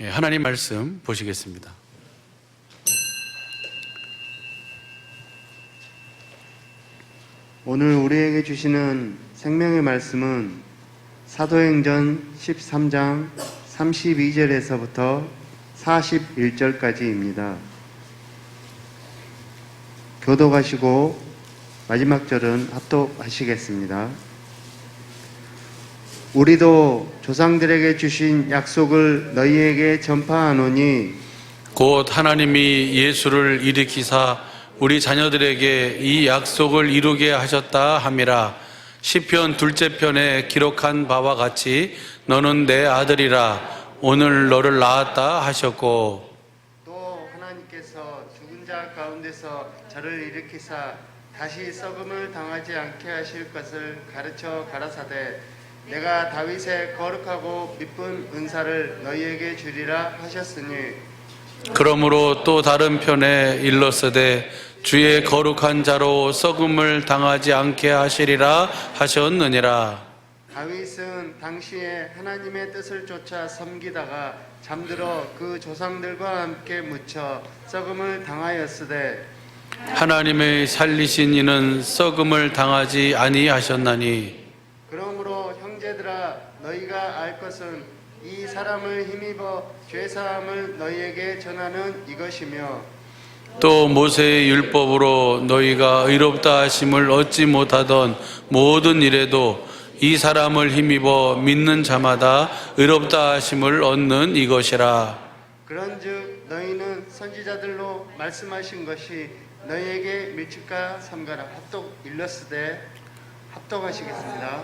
하나님 말씀 보시겠습니다. 오늘 우리에게 주시는 생명의 말씀은 사도행전 13장 32절에서부터 41절까지입니다. 교독하시고 마지막 절은 합독하시겠습니다. 우리도 조상들에게 주신 약속을 너희에게 전파하노니 곧 하나님이 예수를 일으키사 우리 자녀들에게 이 약속을 이루게 하셨다 함이라. 시편 둘째 편에 기록한 바와 같이 너는 내 아들이라 오늘 너를 낳았다 하셨고, 또 하나님께서 죽은 자 가운데서 저를 일으키사 다시 썩음을 당하지 않게 하실 것을 가르쳐 가라사대 내가 다윗의 거룩하고 미쁜 은사를 너희에게 주리라 하셨으니, 그러므로 또 다른 편에 일렀으되 주의 거룩한 자로 썩음을 당하지 않게 하시리라 하셨느니라. 다윗은 당시에 하나님의 뜻을 쫓아 섬기다가 잠들어 그 조상들과 함께 묻혀 썩음을 당하였으되 하나님의 살리신 이는 썩음을 당하지 아니하셨나니, 그러므로 형제들아 너희가 알 것은 이 사람을 힘입어 죄사함을 너희에게 전하는 이것이며, 또 모세의 율법으로 너희가 의롭다 하심을 얻지 못하던 모든 일에도 이 사람을 힘입어 믿는 자마다 의롭다 하심을 얻는 이것이라. 그런즉 너희는 선지자들로 말씀하신 것이 너희에게 밀축가 삼가라. 합독하시겠습니다.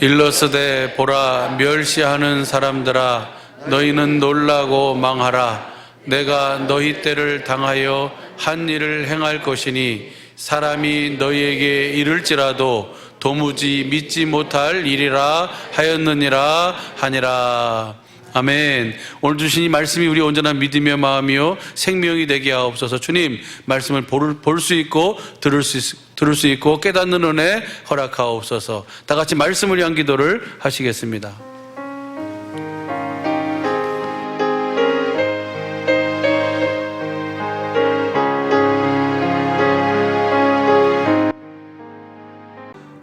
일러스되 보라, 멸시하는 사람들아 너희는 놀라고 망하라. 내가 너희 때를 당하여 한 일을 행할 것이니 사람이 너희에게 이를지라도 도무지 믿지 못할 일이라 하였느니라 하니라. 아멘. 오늘 주신 이 말씀이 우리 온전한 믿음의 마음이요 생명이 되게 하옵소서. 주님 말씀을 볼 수 있고 들을 수 있고 깨닫는 은혜 허락하옵소서. 다 같이 말씀을 위한 기도를 하시겠습니다.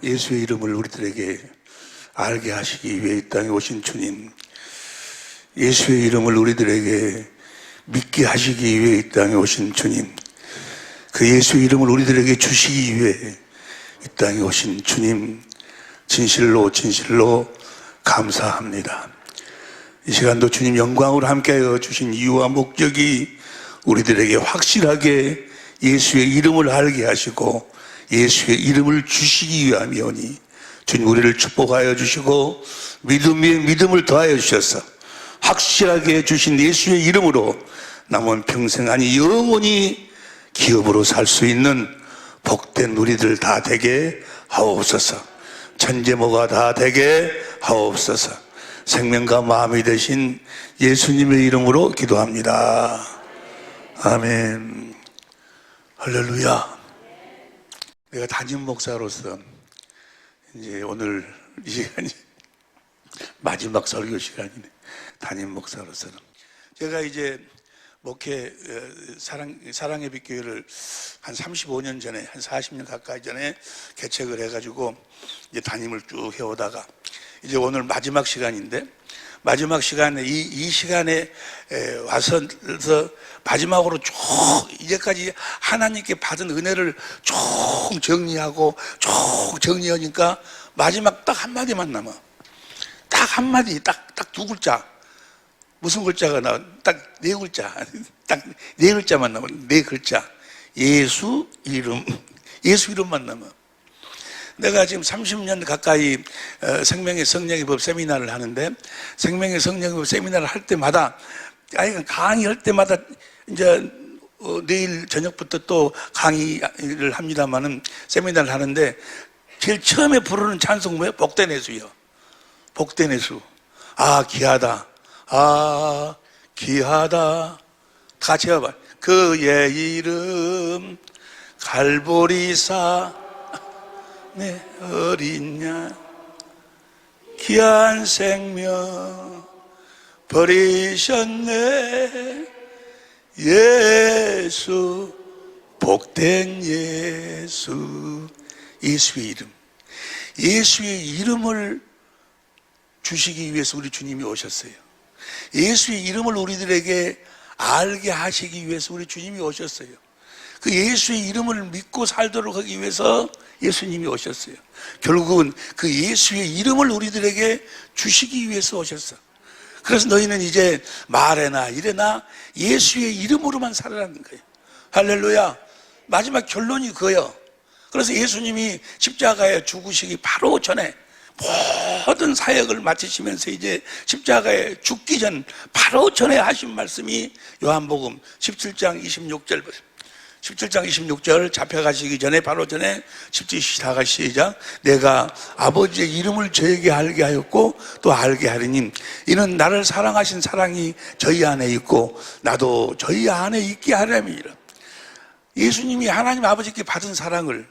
예수의 이름을 우리들에게 알게 하시기 위해 이 땅에 오신 주님, 예수의 이름을 우리들에게 믿게 하시기 위해 이 땅에 오신 주님, 그 예수의 이름을 우리들에게 주시기 위해 이 땅에 오신 주님, 진실로 감사합니다. 이 시간도 주님 영광으로 함께하여 주신 이유와 목적이 우리들에게 확실하게 예수의 이름을 알게 하시고 예수의 이름을 주시기 위함이오니, 주님 우리를 축복하여 주시고 믿음 위에 믿음을 더하여 주셔서 확실하게 주신 예수의 이름으로 남은 평생 아니 영원히 기업으로 살 수 있는 복된 우리들 다 되게 하옵소서. 천재모가 다 되게 하옵소서. 생명과 마음이 되신 예수님의 이름으로 기도합니다. 아멘. 할렐루야. 내가 담임 목사로서 이제 오늘 이 시간이 마지막 설교 시간이네. 담임 목사로서는 제가 이제 목회 사랑의 빛교회를 한 35년 전에, 한 40년 가까이 전에 개척을 해가지고 이제 담임을 쭉 해오다가 이제 오늘 마지막 시간인데, 마지막 시간에 이 시간에 와서 마지막으로 쭉 이제까지 하나님께 받은 은혜를 쭉 정리하니까 마지막 딱 한마디만 남아. 딱 한마디, 딱 두 글자. 무슨 글자가 나와? 딱 네 글자. 딱 네 글자만 남아. 네 글자. 예수 이름. 예수 이름만 남아. 내가 지금 30년 가까이 생명의 성령의 법 세미나를 하는데, 생명의 성령의 법 세미나를 할 때마다, 강의할 때마다 이제 내일 저녁부터 또 강의를 합니다만은 세미나를 하는데, 제일 처음에 부르는 찬송 뭐예요? 복된 예수요. 복된 예수. 아 귀하다. 아 귀하다. 다 같이 해봐. 그의 이름 갈보리사 내 어린 양 귀한 생명 버리셨네. 예수, 복된 예수. 예수의 이름, 예수의 이름을 주시기 위해서 우리 주님이 오셨어요. 예수의 이름을 우리들에게 알게 하시기 위해서 우리 주님이 오셨어요. 그 예수의 이름을 믿고 살도록 하기 위해서 예수님이 오셨어요. 결국은 그 예수의 이름을 우리들에게 주시기 위해서 오셨어. 그래서 너희는 이제 말해나 이래나 예수의 이름으로만 살아라는 거예요. 할렐루야. 마지막 결론이 그거예요. 그래서 예수님이 십자가에 죽으시기 바로 전에 모든 사역을 마치시면서 이제 십자가에 죽기 전 바로 전에 하신 말씀이 요한복음 17장 26절 17장 26절 잡혀가시기 전에 바로 전에 17시다가 시작. 내가 아버지의 이름을 저에게 알게 하였고 또 알게 하리니 이는 나를 사랑하신 사랑이 저희 안에 있고 나도 저희 안에 있게 하려니라. 예수님이 하나님 아버지께 받은 사랑을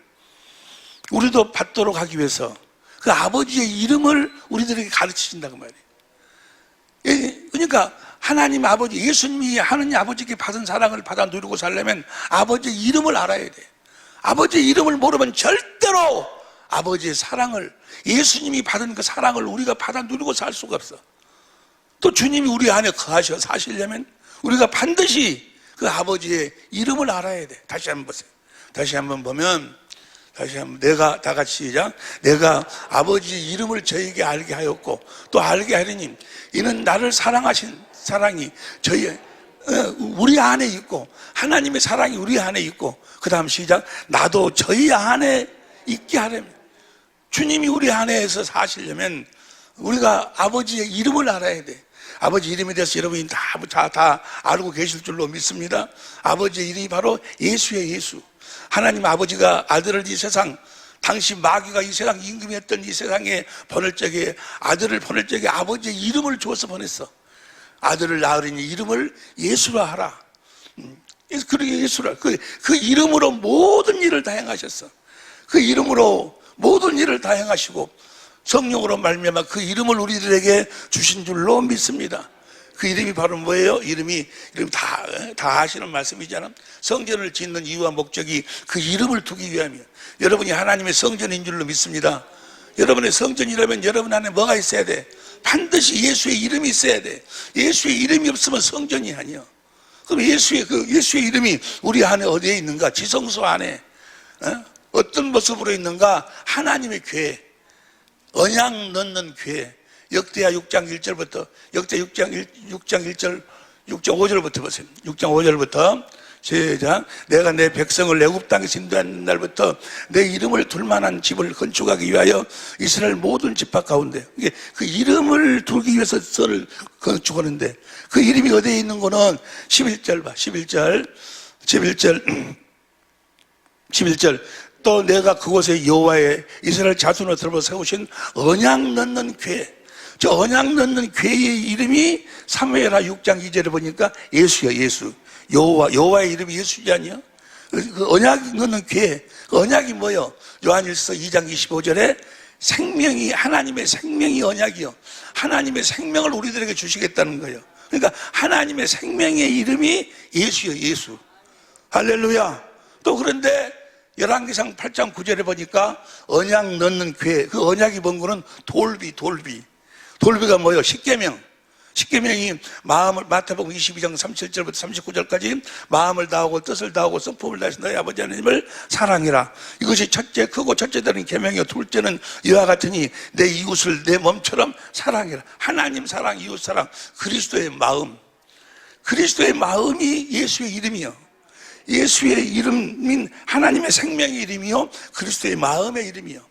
우리도 받도록 하기 위해서 그 아버지의 이름을 우리들에게 가르치신다고 말이에요. 그러니까 하나님 아버지, 예수님이 하나님 아버지께 받은 사랑을 받아 누리고 살려면 아버지의 이름을 알아야 돼. 아버지의 이름을 모르면 절대로 아버지의 사랑을, 예수님이 받은 그 사랑을 우리가 받아 누리고 살 수가 없어. 또 주님이 우리 안에 거하셔 사시려면 우리가 반드시 그 아버지의 이름을 알아야 돼. 다시 한번 보세요. 다시 한번 보면, 다시 한번 내가 다 같이 시작. 내가 아버지의 이름을 저에게 알게 하였고 또 알게 하리니 이는 나를 사랑하신 사랑이 우리 안에 있고 하나님의 사랑이 우리 안에 있고 그 다음 시작. 나도 저희 안에 있게 하려면 주님이 우리 안에서 사시려면 우리가 아버지의 이름을 알아야 돼. 아버지 이름에 대해서 여러분이 다 알고 계실 줄로 믿습니다. 아버지의 이름이 바로 예수의 예수. 하나님 아버지가 아들을 이 세상, 당시 마귀가 이 세상 임금이었던 이 세상에 보낼 적에 아들을 보낼 적에 아버지의 이름을 주어서 보냈어. 아들을 낳으리니 이름을 예수라 하라. 그러게 예수라. 그 이름으로 모든 일을 다 행하셨어. 그 이름으로 모든 일을 다 행하시고 성령으로 말미암아 그 이름을 우리들에게 주신 줄로 믿습니다. 그 이름이 바로 뭐예요? 이름 다 하시는 말씀이잖아. 성전을 짓는 이유와 목적이 그 이름을 두기 위함이에요. 여러분이 하나님의 성전인 줄로 믿습니다. 여러분의 성전이라면 여러분 안에 뭐가 있어야 돼? 반드시 예수의 이름이 있어야 돼. 예수의 이름이 없으면 성전이 아니야. 그럼 예수의 이름이 우리 안에 어디에 있는가? 지성소 안에 어떤 모습으로 있는가? 하나님의 교회, 언약 넣는 교회. 역대하 6장 1절부터 역대 6장 5절부터 보세요. 6장 5절부터 시작. 내가 내 백성을 애굽 땅에서 인도한 날부터 내 이름을 둘만한 집을 건축하기 위하여 이스라엘 모든 지파 가운데 그 이름을 두기 위해서 썰을 건축하는데 그 이름이 어디에 있는 거는 11절 봐. 11절 또 내가 그곳에 여호와의 이스라엘 자손을 들어 세우신 언약 넣는 교회. 저 언약 넣는 교회의 이름이 사무엘하 6장 2절에 보니까 예수야. 예수. 여호와의 이름이 예수지 아니야? 그 언약 넣는 교회. 그 언약이 뭐요? 요한일서 2장 25절에 생명이, 하나님의 생명이 언약이요. 하나님의 생명을 우리들에게 주시겠다는 거예요. 그러니까 하나님의 생명의 이름이 예수요. 예수. 할렐루야. 또 그런데 열왕기상 8장 9절에 보니까 언약 넣는 교회. 그 언약이 뭔 거는 돌비가 뭐예요? 십계명이 마음을, 마태복음 22장 37절부터 39절까지 마음을 다하고 뜻을 다하고 성품을 다해서 너희 아버지 하나님을 사랑해라. 이것이 첫째 크고 첫째들은 계명이요 둘째는 이와 같으니 내 이웃을 내 몸처럼 사랑해라. 하나님 사랑, 이웃 사랑, 그리스도의 마음이 예수의 이름이요. 예수의 이름인 하나님의 생명의 이름이요 그리스도의 마음의 이름이요.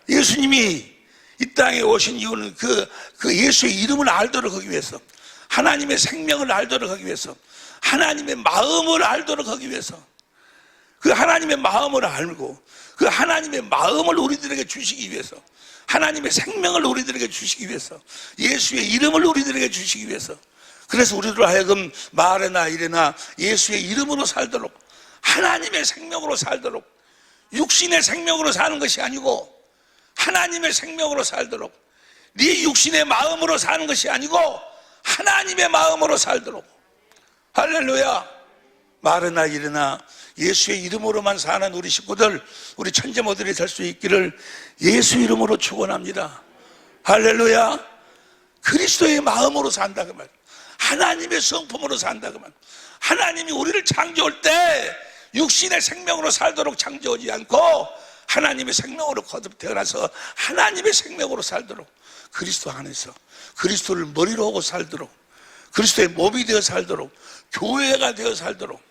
예수님이 이 땅에 오신 이유는 그 예수의 이름을 알도록 하기 위해서, 하나님의 생명을 알도록 하기 위해서, 하나님의 마음을 알도록 하기 위해서, 그 하나님의 마음을 알고 그 하나님의 마음을 우리들에게 주시기 위해서, 하나님의 생명을 우리들에게 주시기 위해서, 예수의 이름을 우리들에게 주시기 위해서, 그래서 우리들 하여금 말에나 이래나 예수의 이름으로 살도록, 하나님의 생명으로 살도록, 육신의 생명으로 사는 것이 아니고 하나님의 생명으로 살도록, 네 육신의 마음으로 사는 것이 아니고 하나님의 마음으로 살도록. 할렐루야. 말이나 일이나 예수의 이름으로만 사는 우리 식구들, 우리 천재모들이 될 수 있기를 예수 이름으로 축원합니다. 할렐루야. 그리스도의 마음으로 산다 그 말. 하나님의 성품으로 산다 그 말. 하나님이 우리를 창조할 때 육신의 생명으로 살도록 창조하지 않고 하나님의 생명으로 거듭 태어나서 하나님의 생명으로 살도록, 그리스도 안에서 그리스도를 머리로 하고 살도록, 그리스도의 몸이 되어 살도록, 교회가 되어 살도록.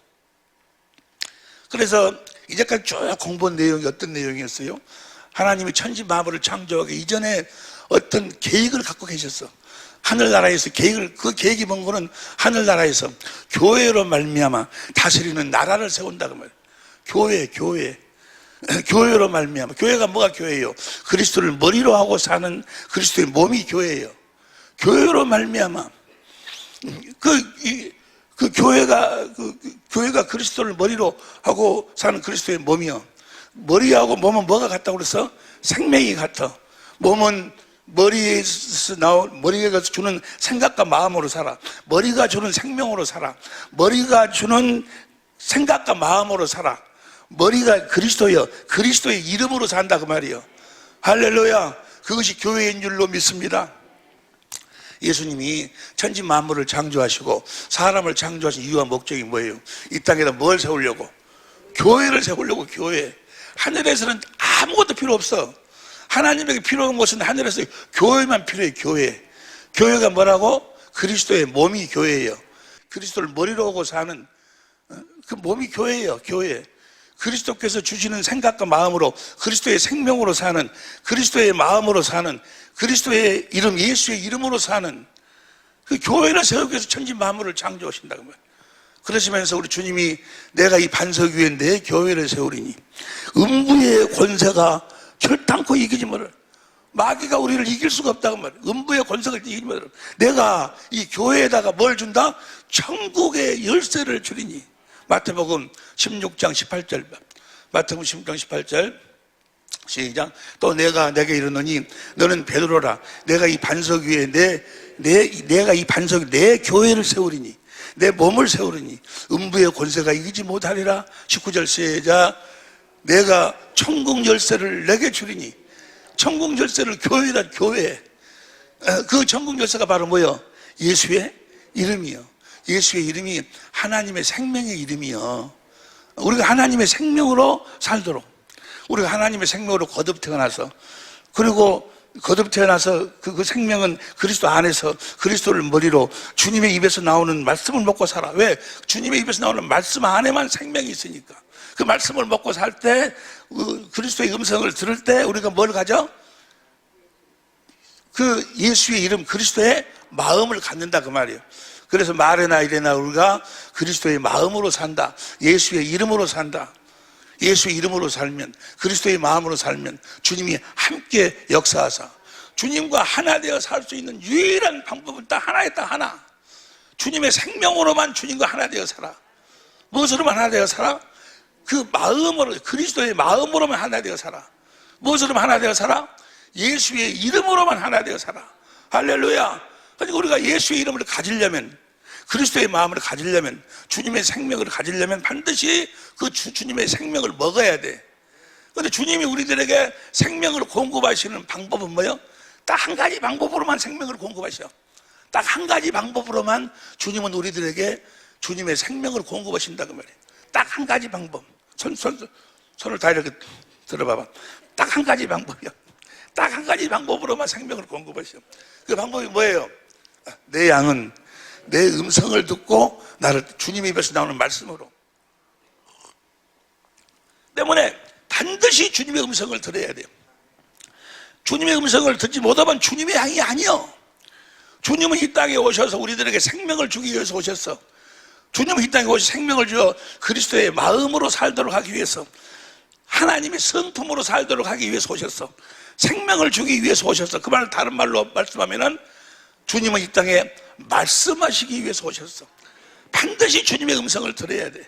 그래서 이제까지 쭉 공부한 내용이 어떤 내용이었어요? 하나님이 천지 만물을 창조하기 이전에 어떤 계획을 갖고 계셨어. 하늘나라에서 계획을, 그 계획이 뭔 거는 하늘나라에서 교회로 말미암아 다스리는 나라를 세운다 그 말이에요. 교회로 말미암아. 교회가 뭐가 교회예요? 그리스도를 머리로 하고 사는 그리스도의 몸이 교회예요. 교회로 말미암아 교회가 그리스도를 머리로 하고 사는 그리스도의 몸이요. 머리하고 몸은 뭐가 같다고 그래서? 생명이 같아. 몸은 머리가 주는 생각과 마음으로 살아. 머리가 주는 생명으로 살아. 머리가 주는 생각과 마음으로 살아. 머리가 그리스도여, 그리스도의 이름으로 산다 그 말이에요. 할렐루야. 그것이 교회인 줄로 믿습니다. 예수님이 천지 만물을 창조하시고 사람을 창조하신 이유와 목적이 뭐예요? 이 땅에다 뭘 세우려고? 교회를 세우려고. 교회. 하늘에서는 아무것도 필요 없어. 하나님에게 필요한 것은 하늘에서 교회만 필요해. 교회가 뭐라고? 그리스도의 몸이 교회예요. 그리스도를 머리로 하고 사는 그 몸이 교회예요. 교회. 그리스도께서 주시는 생각과 마음으로 그리스도의 생명으로 사는, 그리스도의 마음으로 사는, 그리스도의 이름, 예수의 이름으로 사는 그 교회를 세우기 위해서 천지 만물을 창조하신다고 말이에요. 그러시면서 우리 주님이 내가 이 반석 위에 내 교회를 세우리니 음부의 권세가 결단코 이기지 못할. 마귀가 우리를 이길 수가 없다고 말이에요. 음부의 권세를 이기지 못할. 내가 이 교회에다가 뭘 준다? 천국의 열쇠를 주리니. 마태복음 16장 18절. 마태복음 16장 18절. 시작. 또 내가 내게 이르노니 너는 베드로라. 내가 이 반석 위에 내가 이 반석 내 교회를 세우리니, 내 몸을 세우리니 음부의 권세가 이기지 못하리라. 19절 시작. 내가 천국 열쇠를 내게 주리니. 천국 열쇠를 교회다. 교회. 그 천국 열쇠가 바로 뭐요? 예수의 이름이요. 예수의 이름이 하나님의 생명의 이름이요. 우리가 하나님의 생명으로 살도록, 우리가 하나님의 생명으로 거듭 태어나서, 그리고 거듭 태어나서 그 생명은 그리스도 안에서 그리스도를 머리로 주님의 입에서 나오는 말씀을 먹고 살아. 왜? 주님의 입에서 나오는 말씀 안에만 생명이 있으니까. 그 말씀을 먹고 살 때, 그리스도의 음성을 들을 때 우리가 뭘 가져? 그 예수의 이름, 그리스도의 마음을 갖는다 그 말이에요. 그래서 말이나 이래나 우리가 그리스도의 마음으로 산다. 예수의 이름으로 산다. 예수의 이름으로 살면, 그리스도의 마음으로 살면 주님이 함께 역사하사 주님과 하나 되어 살 수 있는 유일한 방법은 딱 하나에 딱 하나. 주님의 생명으로만 주님과 하나 되어 살아. 무엇으로만 하나 되어 살아? 그 마음으로, 그리스도의 마음으로만 하나 되어 살아. 무엇으로만 하나 되어 살아? 예수의 이름으로만 하나 되어 살아. 할렐루야. 그러니까 우리가 예수의 이름을 가지려면, 그리스도의 마음을 가지려면, 주님의 생명을 가지려면 반드시 그 주님의 생명을 먹어야 돼. 그런데 주님이 우리들에게 생명을 공급하시는 방법은 뭐예요? 딱 한 가지 방법으로만 생명을 공급하셔. 딱 한 가지 방법으로만 주님은 우리들에게 주님의 생명을 공급하신다고 말이에요. 딱 한 가지 방법. 손을 다 이렇게 들어봐봐. 딱 한 가지 방법이야. 딱 한 가지 방법으로만 생명을 공급하셔. 그 방법이 뭐예요? 내 양은 내 음성을 듣고 나를, 주님의 입에서 나오는 말씀으로. 때문에 반드시 주님의 음성을 들어야 돼요. 주님의 음성을 듣지 못하면 주님의 양이 아니요. 주님은 이 땅에 오셔서 우리들에게 생명을 주기 위해서 오셨어. 주님은 이 땅에 오셔서 생명을 주어 그리스도의 마음으로 살도록 하기 위해서, 하나님의 성품으로 살도록 하기 위해서 오셨어. 생명을 주기 위해서 오셨어. 그 말을 다른 말로 말씀하면은 주님은 이 땅에 말씀하시기 위해서 오셨어. 반드시 주님의 음성을 들어야 돼.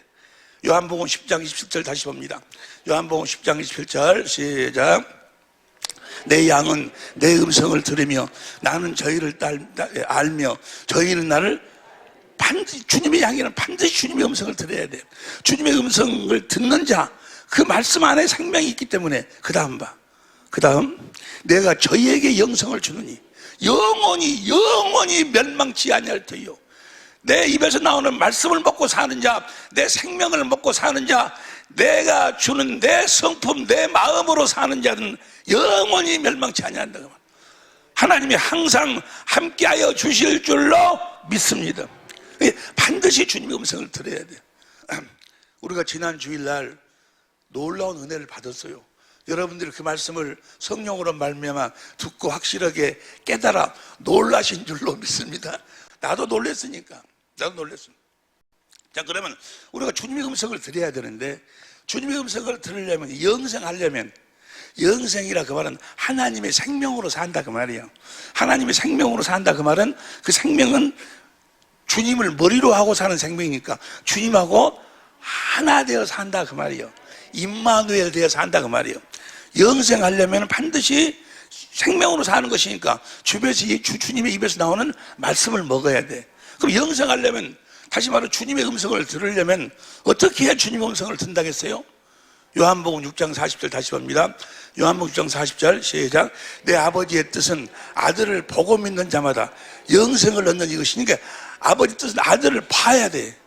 요한복음 10장 27절 다시 봅니다. 요한복음 10장 27절 시작. 내 양은 내 음성을 들으며 나는 저희를 알며 저희는 나를 반드시, 주님의 양이는 반드시 주님의 음성을 들어야 돼요. 주님의 음성을 듣는 자, 그 말씀 안에 생명이 있기 때문에 그 다음 내가 저희에게 영성을 주느니 영원히 멸망치 아니할 터이요. 내 입에서 나오는 말씀을 먹고 사는 자, 내 생명을 먹고 사는 자, 내가 주는 내 성품, 내 마음으로 사는 자는 영원히 멸망치 아니한다. 하나님이 항상 함께하여 주실 줄로 믿습니다. 반드시 주님의 음성을 들어야 돼요. 우리가 지난 주일날 놀라운 은혜를 받았어요. 여러분들이 그 말씀을 성령으로 말미암아 듣고 확실하게 깨달아 놀라신 줄로 믿습니다. 나도 놀랐으니까. 자, 그러면 우리가 주님의 음성을 들어야 되는데, 주님의 음성을 들으려면, 영생하려면, 영생이라 그 말은 하나님의 생명으로 산다 그 말이에요. 하나님의 생명으로 산다 그 말은, 그 생명은 주님을 머리로 하고 사는 생명이니까 주님하고 하나 되어 산다 그 말이에요. 임마누엘 되어 산다 그 말이에요. 영생하려면 반드시 생명으로 사는 것이니까 주님의 입에서 나오는 말씀을 먹어야 돼. 그럼 영생하려면, 다시 말해 주님의 음성을 들으려면 어떻게 해야 주님의 음성을 듣는다겠어요? 요한복음 6장 40절 다시 봅니다. 요한복음 6장 40절 시작. 내 아버지의 뜻은 아들을 보고 믿는 자마다 영생을 얻는 이것이니까, 아버지 뜻은 아들을 봐야 돼.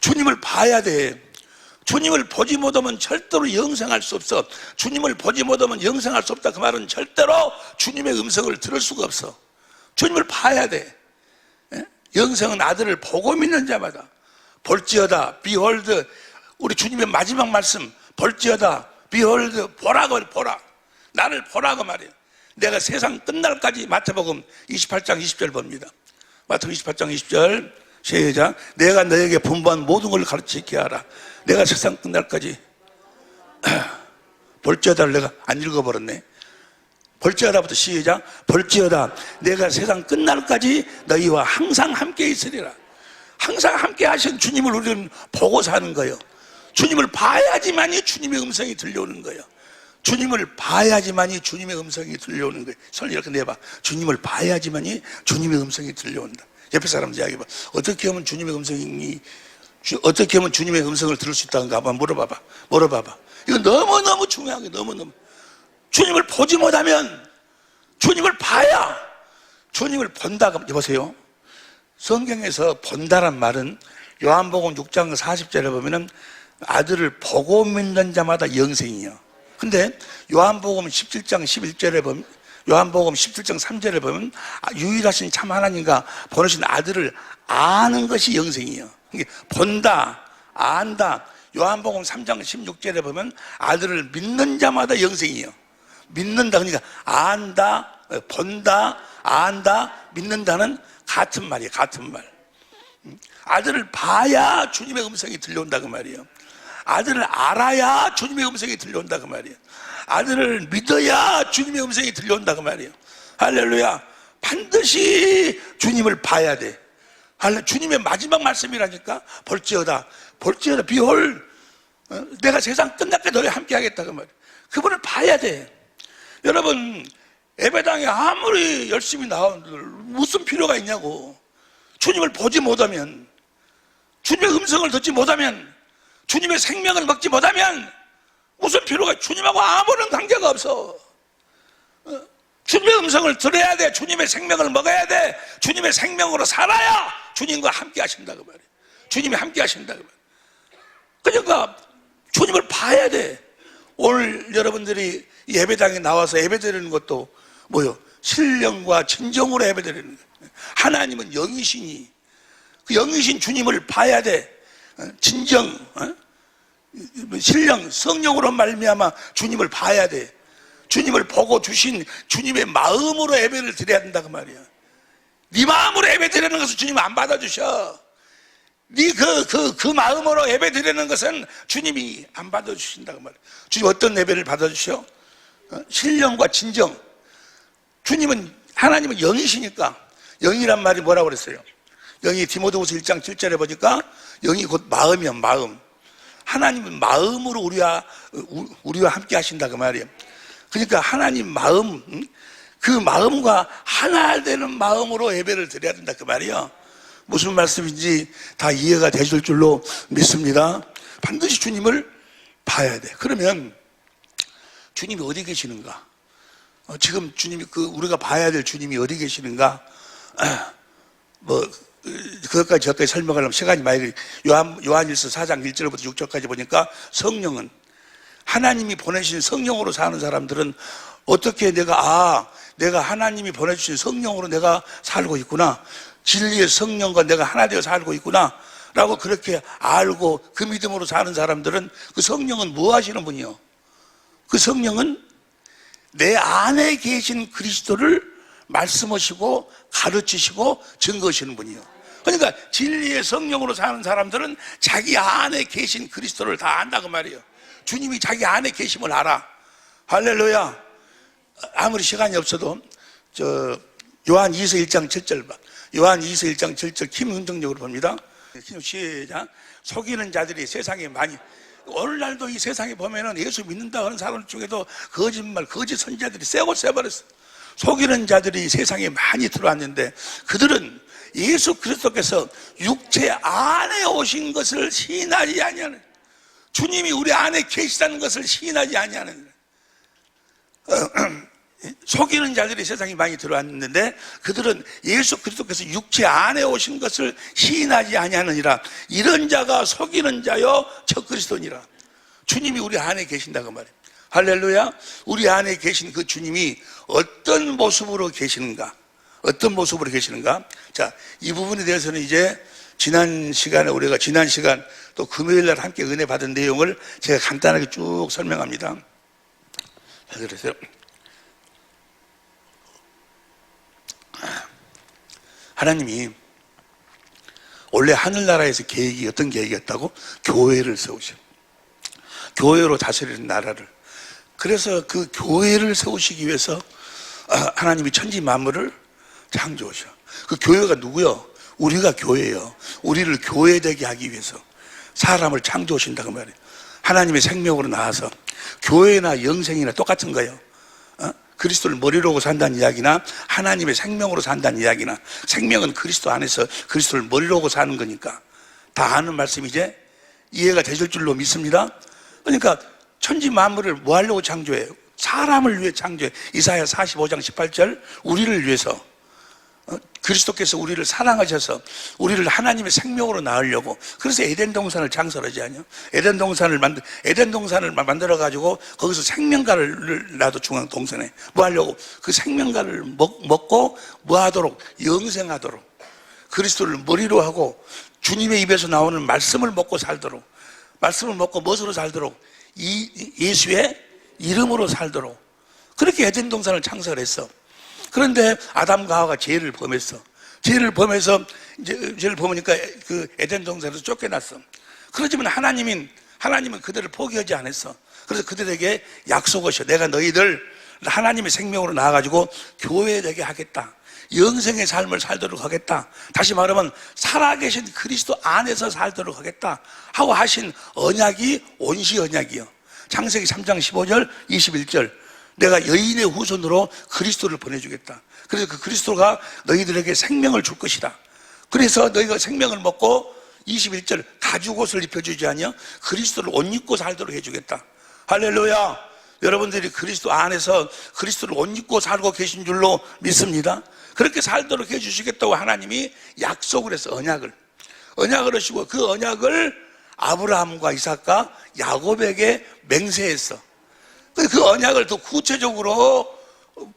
주님을 봐야 돼. 주님을 보지 못하면 절대로 영생할 수 없어. 주님을 보지 못하면 영생할 수 없다 그 말은 절대로 주님의 음성을 들을 수가 없어. 주님을 봐야 돼. 영생은 아들을 보고 믿는 자마다. 볼지어다, behold, 우리 주님의 마지막 말씀, 볼지어다, behold, 보라. 나를 보라고 말이에요. 내가 세상 끝날까지, 마태복음 28장 20절 봅니다. 마태복음 28장 20절 시작. 내가 너에게 분부한 모든 걸 가르치게 하라. 내가 세상 끝날까지. 볼지어다를 내가 안 읽어버렸네. 볼지어다부터 시작. 볼지어다 내가 세상 끝날까지 너희와 항상 함께 있으리라. 항상 함께 하신 주님을 우리는 보고 사는 거예요. 주님을 봐야지만이 주님의 음성이 들려오는 거예요. 주님을 봐야지만이 주님의 음성이 들려오는 거예요. 손을 이렇게 내봐. 주님을 봐야지만이 주님의 음성이 들려온다. 옆에 사람들 이야기해봐. 어떻게 하면 주님의 음성을 들을 수 있다는가 한번 물어봐봐. 이건 너무너무 중요한 게 너무너무. 주님을 보지 못하면 주님을 봐야, 주님을 본다고. 여보세요, 성경에서 본다란 말은 요한복음 6장 40절에 보면은 아들을 보고 믿는 자마다 영생이요. 근데 요한복음 17장 11절에 보면, 요한복음 17장 3절에 보면 유일하신 참 하나님과 보내신 아들을 아는 것이 영생이요. 본다, 안다. 요한복음 3장 16절에 보면 아들을 믿는 자마다 영생이요. 믿는다, 그러니까 안다, 본다, 안다, 믿는다는 같은 말이에요. 같은 말. 아들을 봐야 주님의 음성이 들려온다 그 말이에요. 아들을 알아야 주님의 음성이 들려온다 그 말이에요. 아들을 믿어야 주님의 음성이 들려온다 그 말이에요. 할렐루야. 반드시 주님을 봐야 돼. 주님의 마지막 말씀이라니까. 볼지어다, behold, 내가 세상 끝날때 너희 함께 하겠다 그 말이에요. 그분을 봐야 돼. 여러분, 예배당에 아무리 열심히 나오는들 무슨 필요가 있냐고. 주님을 보지 못하면, 주님의 음성을 듣지 못하면, 주님의 생명을 먹지 못하면 무슨 필요가 있어. 주님하고 아무런 관계가 없어. 주님의 음성을 들어야 돼. 주님의 생명을 먹어야 돼. 주님의 생명으로 살아야 주님과 함께 하신다고 말이에요. 주님이 함께 하신다고 말이에요. 그러니까 주님을 봐야 돼. 오늘 여러분들이 예배당에 나와서 예배드리는 것도 뭐요? 신령과 진정으로 예배드리는 거예요. 하나님은 영이시니 그 영이신 주님을 봐야 돼. 진정, 신령, 성령으로 말미암아 주님을 봐야 돼. 주님을 보고 주신 주님의 마음으로 예배를 드려야 된다 그 말이야. 네 마음으로 예배 드리는 것을 주님 안 받아주셔. 네 그 마음으로 예배 드리는 것은 주님이 안 받아주신다 그 말이야. 주님 어떤 예배를 받아주셔? 신령과 진정. 주님은, 하나님은 영이시니까. 영이란 말이 뭐라고 그랬어요? 영이 디모데후서 1장 7절에 보니까 영이 곧 마음이야, 마음. 하나님은 마음으로 우리와 함께 하신다 그 말이에요. 그러니까 하나님 마음, 그 마음과 하나 되는 마음으로 예배를 드려야 된다 그 말이에요. 무슨 말씀인지 다 이해가 되실 줄로 믿습니다. 반드시 주님을 봐야 돼. 그러면 주님이 어디 계시는가? 지금 주님이 우리가 봐야 될 주님이 어디 계시는가? 그것까지 저까지 설명하려면 시간이 많이. 요한일서 4장 1절부터 6절까지 보니까 성령은, 하나님이 보내신 성령으로 사는 사람들은 어떻게 내가 하나님이 보내주신 성령으로 내가 살고 있구나, 진리의 성령과 내가 하나 되어 살고 있구나 라고 그렇게 알고 그 믿음으로 사는 사람들은, 그 성령은 뭐 하시는 분이요? 그 성령은 내 안에 계신 그리스도를 말씀하시고 가르치시고 증거하시는 분이요. 그러니까 진리의 성령으로 사는 사람들은 자기 안에 계신 그리스도를 다 안다고 말이에요. 주님이 자기 안에 계심을 알아. 할렐루야. 아무리 시간이 없어도 요한 2서 1장 7절 봐. 요한 2서 1장 7절 김흥정적으로 봅니다. 시작. 속이는 자들이 세상에 많이, 오늘날도 이 세상에 보면은 예수 믿는다 하는 사람 중에도 거짓말, 거짓 선지자들이 쎄고 쎄버렸어. 속이는 자들이 세상에 많이 들어왔는데 그들은 예수 그리스도께서 육체 안에 오신 것을 시인하지 아니하는, 주님이 우리 안에 계시다는 것을 시인하지 아니하는, 속이는 자들이 세상에 많이 들어왔는데 그들은 예수 그리스도께서 육체 안에 오신 것을 시인하지 아니하느니라. 이런 자가 속이는 자요 적 그리스도니라. 주님이 우리 안에 계신다고 말이에요. 할렐루야. 우리 안에 계신 그 주님이 어떤 모습으로 계시는가? 어떤 모습으로 계시는가? 자, 이 부분에 대해서는 이제 지난 시간 또 금요일날 함께 은혜 받은 내용을 제가 간단하게 쭉 설명합니다. 자, 그래서 하나님이 원래 하늘나라에서 계획이 어떤 계획이었다고? 교회를 세우셔. 교회로 다스리는 나라를. 그래서 그 교회를 세우시기 위해서 하나님이 천지 만물을 창조하셔. 그 교회가 누구요? 우리가 교회예요. 우리를 교회되게 하기 위해서 사람을 창조하신다고 말이에요. 하나님의 생명으로 나와서 교회나 영생이나 똑같은 거예요. 그리스도를 머리로 산다는 이야기나 하나님의 생명으로 산다는 이야기나, 생명은 그리스도 안에서 그리스도를 머리로 사는 거니까 다 아는 말씀이 이제 이해가 되실 줄로 믿습니다. 그러니까 천지 만물을 뭐 하려고 창조해요? 사람을 위해 창조해. 이사야 45장 18절, 우리를 위해서, 그리스도께서 우리를 사랑하셔서 우리를 하나님의 생명으로 낳으려고. 그래서 에덴 동산을 창설하지 않냐? 에덴 동산을 만들어 가지고 거기서 생명가를 놔도 중앙 동산에 뭐 하려고? 그 생명가를 먹고 뭐 하도록? 영생하도록. 그리스도를 머리로 하고 주님의 입에서 나오는 말씀을 먹고 살도록. 말씀을 먹고 무엇으로 살도록? 예수의 이름으로 살도록. 그렇게 에덴 동산을 창설했어. 그런데 아담과 하와가 죄를 범했어. 죄를 범해서 이제 죄를 범하니까 그 에덴 동산에서 쫓겨났어. 그렇지만 하나님은 그들을 포기하지 않았어. 그래서 그들에게 약속하셔. 내가 너희들 하나님의 생명으로 나와가지고 교회되게 하겠다. 영생의 삶을 살도록 하겠다. 다시 말하면 살아계신 그리스도 안에서 살도록 하겠다 하고 하신 언약이 온시 언약이요. 창세기 3장 15절 21절, 내가 여인의 후손으로 그리스도를 보내주겠다. 그래서 그 그리스도가 너희들에게 생명을 줄 것이다. 그래서 너희가 생명을 먹고 21절 가죽옷을 입혀주지 않냐? 그리스도를 옷 입고 살도록 해주겠다. 할렐루야. 여러분들이 그리스도 안에서 그리스도를 옷 입고 살고 계신 줄로 믿습니다. 그렇게 살도록 해주시겠다고 하나님이 약속을 해서 언약을 하시고, 그 언약을 아브라함과 이삭과 야곱에게 맹세했어. 그 언약을 더 구체적으로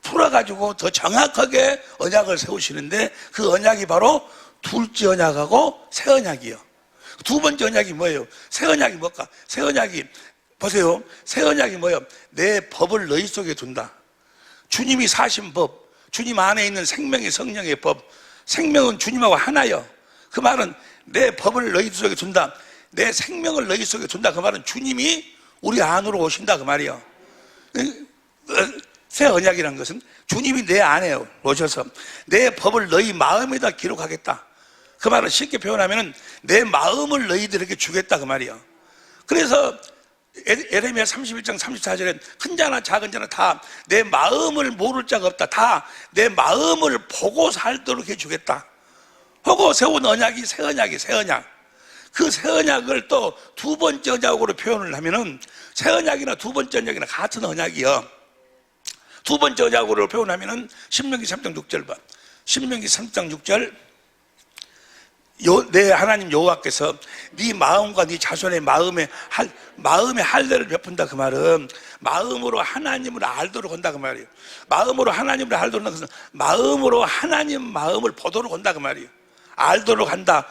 풀어가지고 더 정확하게 언약을 세우시는데, 그 언약이 바로 둘째 언약하고 새 언약이요. 두 번째 언약이 뭐예요? 새 언약이 뭘까? 새 언약이 보세요. 새 언약이 뭐예요? 내 법을 너희 속에 둔다. 주님이 사신 법, 주님 안에 있는 생명의 성령의 법, 생명은 주님하고 하나요. 그 말은 내 법을 너희 속에 둔다. 내 생명을 너희 속에 둔다. 그 말은 주님이 우리 안으로 오신다 그 말이에요. 새 언약이라는 것은 주님이 내 안에 오셔서 내 법을 너희 마음에다 기록하겠다. 그 말은 쉽게 표현하면 내 마음을 너희들에게 주겠다 그 말이에요. 그래서 에레미야 31장 34절에 큰 자나 작은 자나 다 내 마음을 모를 자가 없다. 다 내 마음을 보고 살도록 해주겠다. 하고 세운 언약이 새 언약이 새 언약. 그 새 언약을 또 두 번째 언약으로 표현을 하면은 새 언약이나 두 번째 언약이나 같은 언약이요. 두 번째 언약으로 표현하면은 신명기 3장 6절 봐. 신명기 3장 6절. 내 하나님 여호와께서 네 마음과 네 자손의 마음에 할례를 베푼다. 그 말은 마음으로 하나님을 알도록 한다. 그 말이에요. 마음으로 하나님을 알도록 한다. 그것은 마음으로 하나님 마음을 보도록 한다. 그 말이에요. 알도록 한다.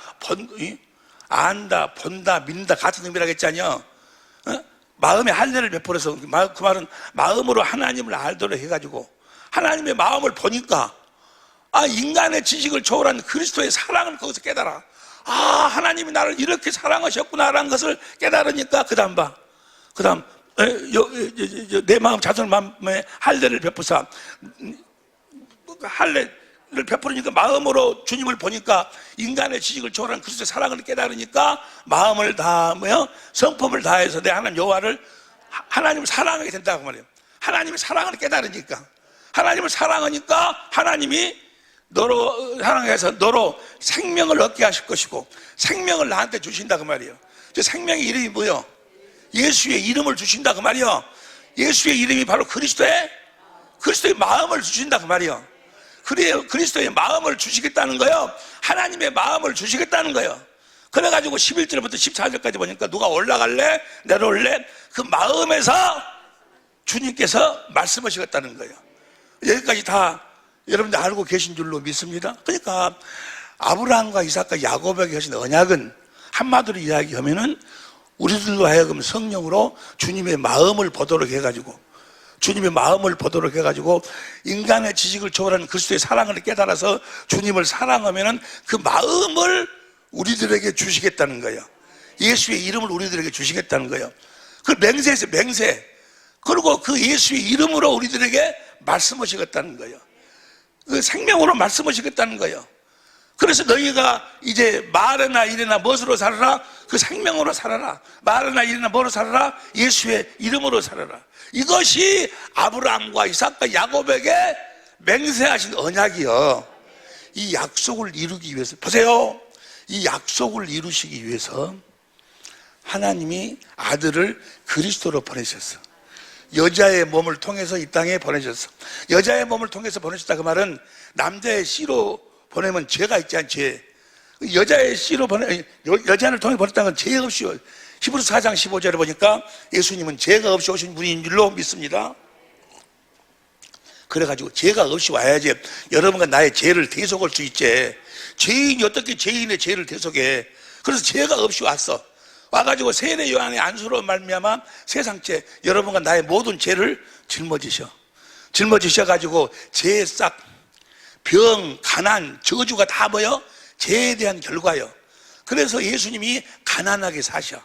안다, 본다, 믿는다. 같은 의미라고 했잖아요. 마음에 할례를 베풀어서 그 말은 마음으로 하나님을 알도록 해가지고 하나님의 마음을 보니까 인간의 지식을 초월한 그리스도의 사랑을 거기서 깨달아. 하나님이 나를 이렇게 사랑하셨구나라는 것을 깨달으니까 그 다음 내 마음 자손 마음에 할례를 베푸사. 할례를 베푸니까 마음으로 주님을 보니까 인간의 지식을 초월한 그리스도의 사랑을 깨달으니까 마음을 다하며 성품을 다해서 내 하나님 여호와를 하나님을 사랑하게 된다고 말해요. 하나님의 사랑을 깨달으니까 하나님을 사랑하니까 하나님이 너로 사랑해서 너로 생명을 얻게 하실 것이고 생명을 나한테 주신다 그 말이에요. 저 생명의 이름이 뭐요? 예수의 이름을 주신다 그 말이요. 예수의 이름이 바로 그리스도의 마음을 주신다 그 말이요. 그래요. 그리스도의 마음을 주시겠다는 거요. 하나님의 마음을 주시겠다는 거요. 그래가지고 11절부터 14절까지 보니까 누가 올라갈래? 내려올래? 그 마음에서 주님께서 말씀하시겠다는 거예요. 여기까지 다 여러분들 알고 계신 줄로 믿습니다. 그러니까 아브라함과 이삭과 야곱에게 하신 언약은 한마디로 이야기하면은 우리들로 하여금 성령으로 주님의 마음을 보도록 해가지고 인간의 지식을 초월하는 그리스도의 사랑을 깨달아서 주님을 사랑하면은 그 마음을 우리들에게 주시겠다는 거예요. 예수의 이름을 우리들에게 주시겠다는 거예요. 그 맹세에서 맹세. 그리고 그 예수의 이름으로 우리들에게 말씀하시겠다는 거예요. 그 생명으로 말씀하시겠다는 거예요. 그래서 너희가 이제 말이나 이래나 무엇으로 살아라? 그 생명으로 살아라. 말이나 이래나 뭐로 살아라? 예수의 이름으로 살아라. 이것이 아브라함과 이삭과 야곱에게 맹세하신 언약이요. 이 약속을 이루기 위해서 보세요. 이 약속을 이루시기 위해서 하나님이 아들을 그리스도로 보내셨어. 여자의 몸을 통해서 이 땅에 보내셨어. 여자의 몸을 통해서 보내셨다 그 말은 남자의 씨로 보내면 죄가 있지 않지. 여자의 씨로 여자를 통해 보냈다는 건 죄 없이. 히브리서 4장 15절에 보니까 예수님은 죄가 없이 오신 분인 줄로 믿습니다. 그래가지고 죄가 없이 와야지 여러분과 나의 죄를 대속할 수 있지. 죄인이 어떻게 죄인의 죄를 대속해? 그래서 죄가 없이 왔어. 와가지고 세례 요한의 안수로 말미암아 세상죄 여러분과 나의 모든 죄를 짊어지셔가지고 죄의 싹 병, 가난, 저주가 다 뭐요? 죄에 대한 결과요. 그래서 예수님이 가난하게 사셔.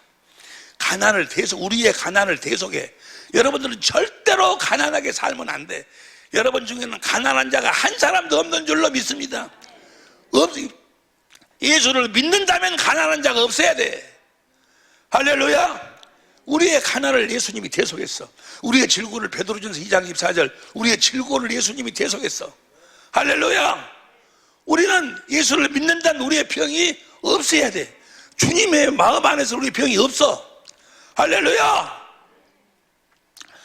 우리의 가난을 대속해. 여러분들은 절대로 가난하게 살면 안 돼. 여러분 중에는 가난한 자가 한 사람도 없는 줄로 믿습니다. 예수를 믿는다면 가난한 자가 없어야 돼. 할렐루야. 우리의 가난을 예수님이 대속했어. 우리의 질고를 베드로전서 2장 24절 우리의 질고를 예수님이 대속했어. 할렐루야. 우리는 예수를 믿는다는 우리의 병이 없어야 돼. 주님의 마음 안에서 우리의 병이 없어. 할렐루야.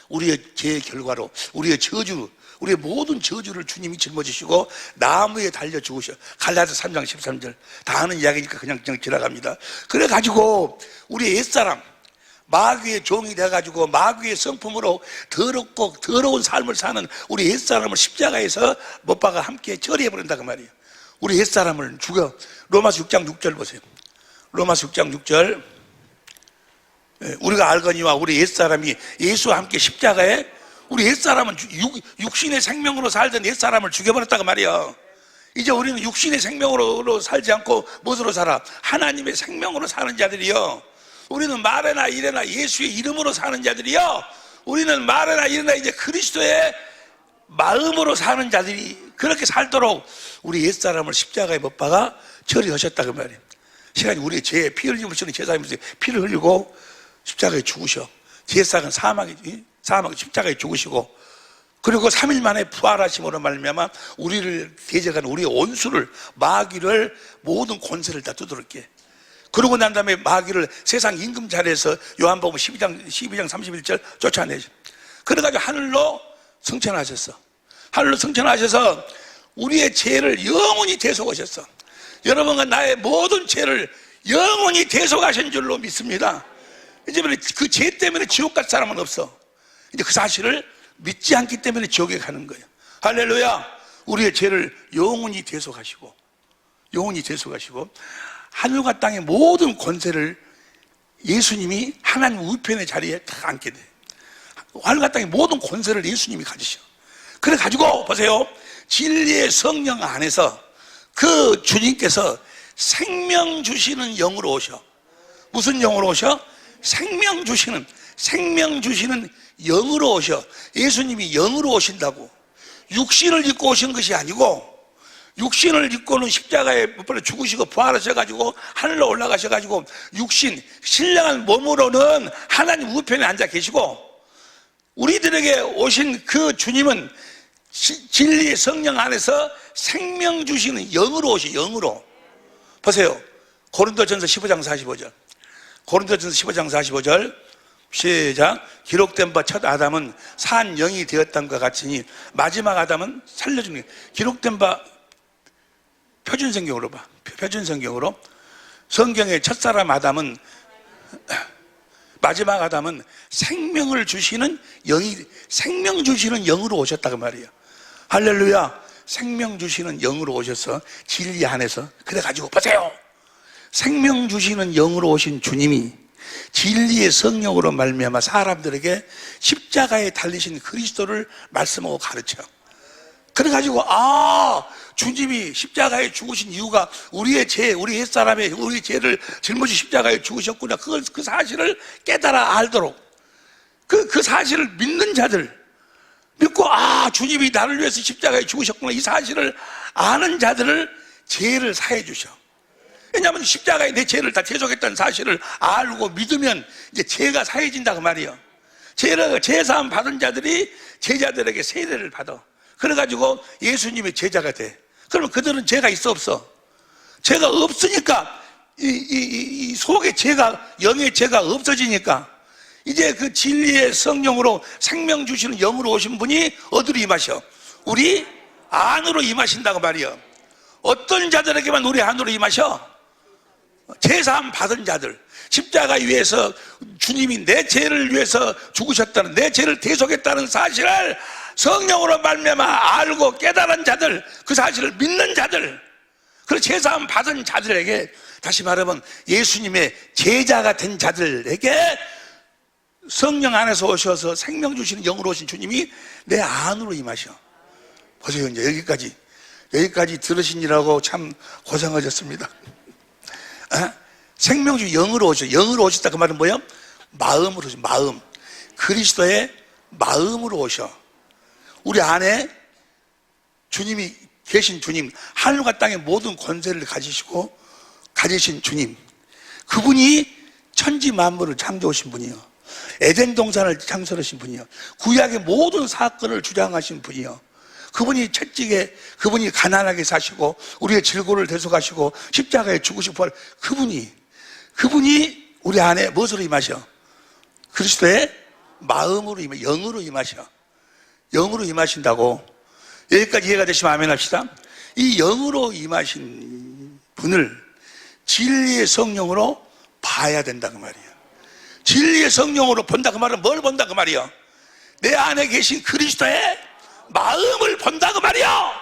우리의 죄의 결과로 우리의 저주, 우리의 모든 저주를 주님이 짊어지시고 나무에 달려 죽으셔. 갈라디아서 3장 13절 다 아는 이야기니까 그냥 지나갑니다. 그래가지고 우리의 옛사람 마귀의 종이 돼가지고 마귀의 성품으로 더럽고 더러운 삶을 사는 우리 옛사람을 십자가에서 못 박아 함께 처리해버린다 그 말이에요. 우리 옛사람을 죽여. 로마서 6장 6절 보세요. 로마서 6장 6절 우리가 알거니와 우리 옛사람이 예수와 함께 십자가에 우리 옛사람은 육신의 생명으로 살던 옛사람을 죽여버렸다고 말이에요. 이제 우리는 육신의 생명으로 살지 않고 무엇으로 살아? 하나님의 생명으로 사는 자들이요. 우리는 말에나 이래나 예수의 이름으로 사는 자들이요. 우리는 말에나 이래나 이제 그리스도의 마음으로 사는 자들이 그렇게 살도록 우리 옛사람을 십자가에 못 박아 처리하셨다고 말이에요. 시간이 우리의 죄에 피 흘리시는 제사님으로서 피를 흘리고 십자가에 죽으셔. 제사장은 사망 십자가에 죽으시고, 그리고 3일 만에 부활하심으로 말미암아 우리를 대적하는 우리의 원수를, 마귀를, 모든 권세를 다 두드렸게. 그러고 난 다음에 마귀를 세상 임금 자리에서 요한복음 12장 31절 쫓아내죠. 그래가지고 하늘로 승천하셨어. 하늘로 승천하셔서 우리의 죄를 영원히 대속하셨어. 여러분과 나의 모든 죄를 영원히 대속하신 줄로 믿습니다. 이제 그 죄 때문에 지옥 갈 사람은 없어. 이제 그 사실을 믿지 않기 때문에 지옥에 가는 거예요. 할렐루야. 우리의 죄를 영원히 대속하시고, 영원히 대속하시고, 하늘과 땅의 모든 권세를 예수님이 하나님 우편의 자리에 다 앉게 돼. 하늘과 땅의 모든 권세를 예수님이 가지셔. 그래 가지고 보세요. 진리의 성령 안에서 그 주님께서 생명 주시는 영으로 오셔. 무슨 영으로 오셔? 생명 주시는 영으로 오셔. 예수님이 영으로 오신다고. 육신을 입고 오신 것이 아니고, 육신을 입고는 십자가에 못 박혀 죽으시고 부활하셔가지고 하늘로 올라가셔가지고 육신, 신령한 몸으로는 하나님 우편에 앉아 계시고, 우리들에게 오신 그 주님은 진리의 성령 안에서 생명 주시는 영으로 오시. 영으로. 보세요. 고린도전서 15장 45절. 고린도전서 15장 45절 시작. 기록된 바 첫 아담은 산 영이 되었던 것 같으니 마지막 아담은 살려주는 게. 기록된 바 표준성경으로 봐. 표준성경으로. 성경의 첫사람 아담은, 마지막 아담은 생명을 주시는 영이, 생명 주시는 영으로 오셨다고 말이에요. 할렐루야. 생명 주시는 영으로 오셔서 진리 안에서, 그래가지고 보세요. 생명 주시는 영으로 오신 주님이 진리의 성령으로 말미암아 사람들에게 십자가에 달리신 그리스도를 말씀하고 가르쳐. 그래가지고 주님이 십자가에 죽으신 이유가 우리의 죄, 우리 옛사람의 우리 죄를 짊어지 십자가에 죽으셨구나. 그 사실을 깨달아 알도록, 그 사실을 믿는 자들, 믿고 주님이 나를 위해서 십자가에 죽으셨구나, 이 사실을 아는 자들을 죄를 사해 주셔. 왜냐하면 십자가에 내 죄를 다 대속했다는 사실을 알고 믿으면 이제 죄가 사해진다고 말이에요. 죄 사함 받은 자들이 제자들에게 세례를 받아. 그래가지고 예수님의 제자가 돼. 그러면 그들은 죄가 있어 없어? 죄가 없으니까 이 속에 죄가, 영의 죄가 없어지니까 이제 그 진리의 성령으로 생명 주시는 영으로 오신 분이 어디로 임하셔? 우리 안으로 임하신다고 말이에요. 어떤 자들에게만 우리 안으로 임하셔? 제사함 받은 자들, 십자가 위에서 주님이 내 죄를 위해서 죽으셨다는, 내 죄를 대속했다는 사실을 성령으로 말미암아 알고 깨달은 자들, 그 사실을 믿는 자들, 그 제사함 받은 자들에게, 다시 말하면 예수님의 제자가 된 자들에게 성령 안에서 오셔서 생명 주시는 영으로 오신 주님이 내 안으로 임하셔. 보세요. 이제 여기까지 들으시느라고 참 고생하셨습니다. 생명 주 영으로 오셔. 영으로 오셨다 그 말은 뭐예요? 마음으로 오셔. 마음. 그리스도의 마음으로 오셔. 우리 안에 주님이 계신 주님, 하늘과 땅의 모든 권세를 가지신 주님, 그분이 천지 만물을 창조하신 분이요, 에덴 동산을 창설하신 분이요, 구약의 모든 사건을 주장하신 분이요, 그분이 채찍에, 그분이 가난하게 사시고 우리의 질고를 대속하시고 십자가에 죽으시고 부활, 그분이 우리 안에 무엇으로 임하셔? 그리스도의 마음으로 임하셔. 영으로 임하셔. 영으로 임하신다고. 여기까지 이해가 되시면 아멘 합시다. 이 영으로 임하신 분을 진리의 성령으로 봐야 된다 그 말이에요. 진리의 성령으로 본다 그 말은 뭘 본다 그 말이에요? 내 안에 계신 그리스도의 마음을 본다 그 말이에요.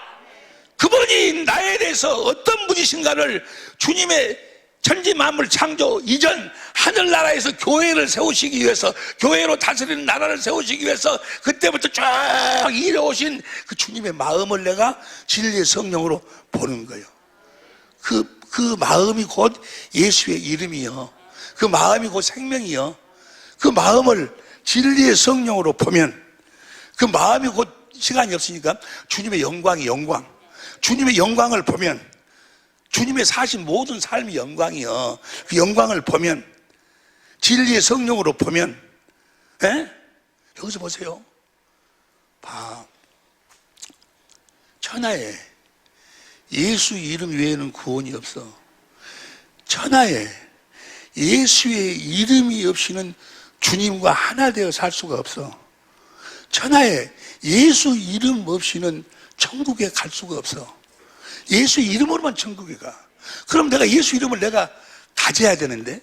그분이 나에 대해서 어떤 분이신가를 주님의 천지 만물 창조 이전 하늘나라에서 교회를 세우시기 위해서, 교회로 다스리는 나라를 세우시기 위해서 그때부터 쭉 이뤄오신 그 주님의 마음을 내가 진리의 성령으로 보는 거예요. 그 마음이 곧 예수의 이름이요, 그 마음이 곧 생명이요, 그 마음을 진리의 성령으로 보면, 그 마음이 곧, 시간이 없으니까 주님의 영광이 영광, 주님의 영광을 보면, 주님의 사신 모든 삶이 영광이요, 그 영광을 보면, 진리의 성령으로 보면 예? 여기서 보세요. 봐. 천하에 예수 이름 외에는 구원이 없어. 천하에 예수의 이름이 없이는 주님과 하나 되어 살 수가 없어. 천하에 예수 이름 없이는 천국에 갈 수가 없어. 예수 이름으로만 천국에 가. 그럼 내가 예수 이름을 내가 가져야 되는데,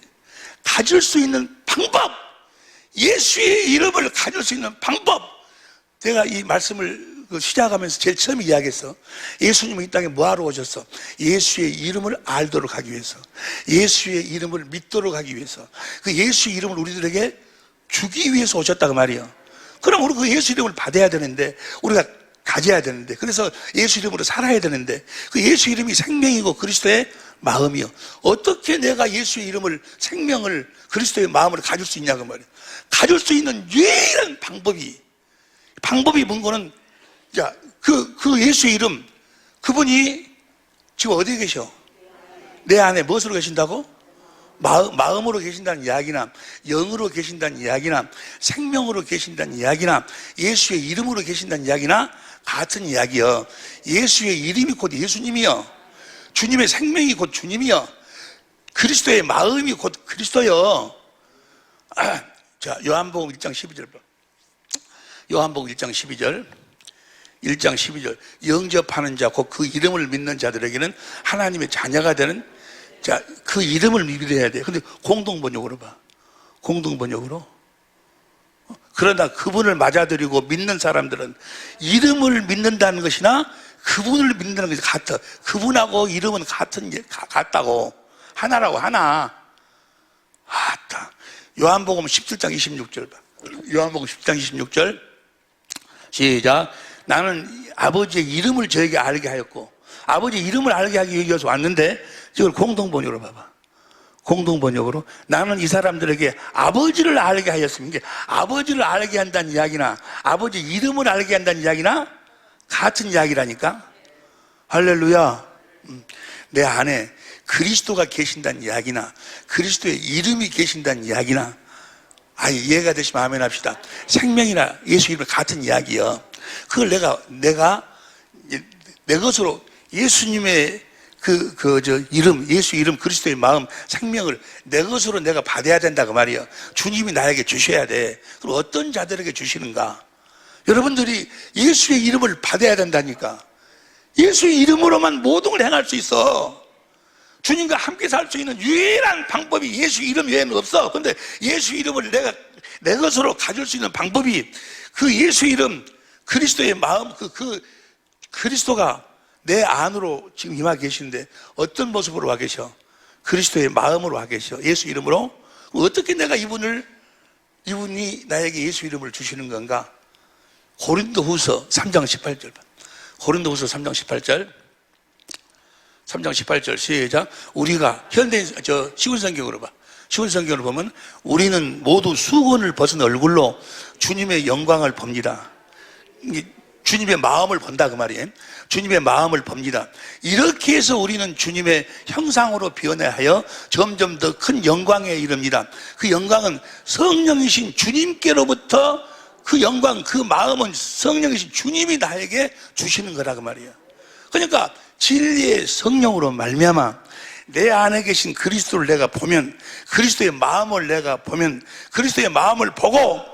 가질 수 있는 방법, 예수의 이름을 가질 수 있는 방법, 내가 이 말씀을 시작하면서 제일 처음 이야기했어. 예수님은 이 땅에 뭐하러 오셨어? 예수의 이름을 알도록 하기 위해서, 예수의 이름을 믿도록 하기 위해서, 그 예수의 이름을 우리들에게 주기 위해서 오셨다고 말이에요. 그럼 우리 그 예수 이름을 받아야 되는데, 우리가 가져야 되는데, 그래서 예수 이름으로 살아야 되는데, 그 예수 이름이 생명이고 그리스도의 마음이요. 어떻게 내가 예수의 이름을, 생명을, 그리스도의 마음을 가질 수 있냐고 말이에요. 가질 수 있는 유일한 방법이 뭔가는, 자, 그 예수의 이름, 그분이 지금 어디에 계셔? 내 안에 무엇으로 계신다고? 마음으로 계신다는 이야기나, 영으로 계신다는 이야기나, 생명으로 계신다는 이야기나, 예수의 이름으로 계신다는 이야기나 같은 이야기요. 예수의 이름이 곧 예수님이요. 주님의 생명이 곧 주님이요. 그리스도의 마음이 곧 그리스도요. 자, 요한복음 1장 12절. 요한복음 1장 12절. 1장 12절. 영접하는 자, 곧 그 이름을 믿는 자들에게는 하나님의 자녀가 되는, 자, 그 이름을 믿어야 돼. 근데 공동번역으로 봐. 공동번역으로. 그러나 그분을 맞아들이고 믿는 사람들은 이름을 믿는다는 것이나 그분을 믿는다는 것이 같아. 그분하고 이름은 같다고. 하나라고, 하나. 아따. 요한복음 17장 26절 봐. 요한복음 10장 26절. 시작. 나는 아버지의 이름을 저에게 알게 하였고, 아버지의 이름을 알게 하기 위해서 왔는데, 이걸 공동번역으로 봐봐. 공동번역으로. 나는 이 사람들에게 아버지를 알게 하였습니다. 아버지를 알게 한다는 이야기나, 아버지 이름을 알게 한다는 이야기나 같은 이야기라니까. 할렐루야. 내 안에 그리스도가 계신다는 이야기나, 그리스도의 이름이 계신다는 이야기나, 이해가 되시면 아멘 합시다. 생명이나 예수 이름 같은 이야기요. 그걸 내가 내 것으로 예수님의 이름, 예수 이름, 그리스도의 마음, 생명을 내 것으로 내가 받아야 된다고 말이에요. 주님이 나에게 주셔야 돼. 그럼 어떤 자들에게 주시는가? 여러분들이 예수의 이름을 받아야 된다니까. 예수의 이름으로만 모든 걸 행할 수 있어. 주님과 함께 살 수 있는 유일한 방법이 예수 이름 외에는 없어. 근데 예수 이름을 내가 내 것으로 가질 수 있는 방법이 그 예수 이름, 그리스도의 마음, 그 그리스도가 내 안으로 지금 임하 계시는데 어떤 모습으로 와 계셔? 그리스도의 마음으로 와 계셔. 예수 이름으로. 어떻게 내가 이분이 나에게 예수 이름을 주시는 건가? 고린도후서 3장 18절. 고린도후서 3장 18절. 3장 18절 시작. 우리가 현대인 시군 성경으로 봐. 시군 성경으로 보면 우리는 모두 수건을 벗은 얼굴로 주님의 영광을 봅니다. 주님의 마음을 본다 그 말이에요. 주님의 마음을 봅니다. 이렇게 해서 우리는 주님의 형상으로 변화하여 점점 더 큰 영광에 이릅니다. 그 영광은 성령이신 주님께로부터 그 영광, 그 마음은 성령이신 주님이 나에게 주시는 거라 그 말이에요. 그러니까 진리의 성령으로 말미암아 내 안에 계신 그리스도를 내가 보면, 그리스도의 마음을 내가 보면, 그리스도의 마음을 보고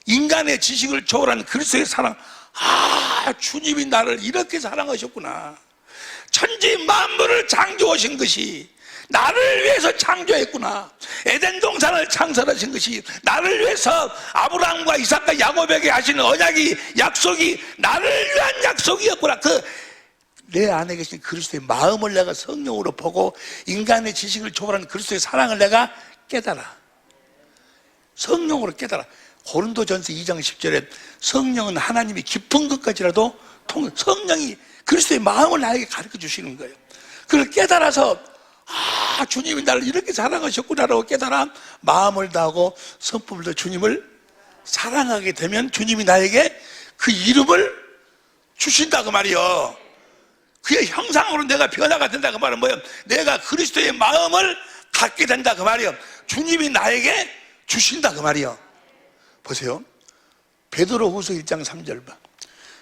인간의 지식을 초월한 그리스도의 사랑, 주님이 나를 이렇게 사랑하셨구나. 천지 만물을 창조하신 것이 나를 위해서 창조했구나. 에덴 동산을 창설하신 것이 나를 위해서 아브라함과 이삭과 야곱에게 하시는 언약이, 약속이 나를 위한 약속이었구나. 내 안에 계신 그리스도의 마음을 내가 성령으로 보고 인간의 지식을 초월한 그리스도의 사랑을 내가 깨달아. 성령으로 깨달아. 고린도전서 2장 10절에 성령은 하나님이 깊은 것까지라도 성령이 그리스도의 마음을 나에게 가르쳐 주시는 거예요. 그걸 깨달아서 주님이 나를 이렇게 사랑하셨구나라고 깨달아 마음을 다하고 성품을 다해 주님을 사랑하게 되면 주님이 나에게 그 이름을 주신다고 말이요. 그의 형상으로 내가 변화가 된다고 말은 뭐예요? 내가 그리스도의 마음을 갖게 된다 그 말이요. 주님이 나에게 주신다 그 말이요. 보세요. 베드로후서 1장 3절 봐.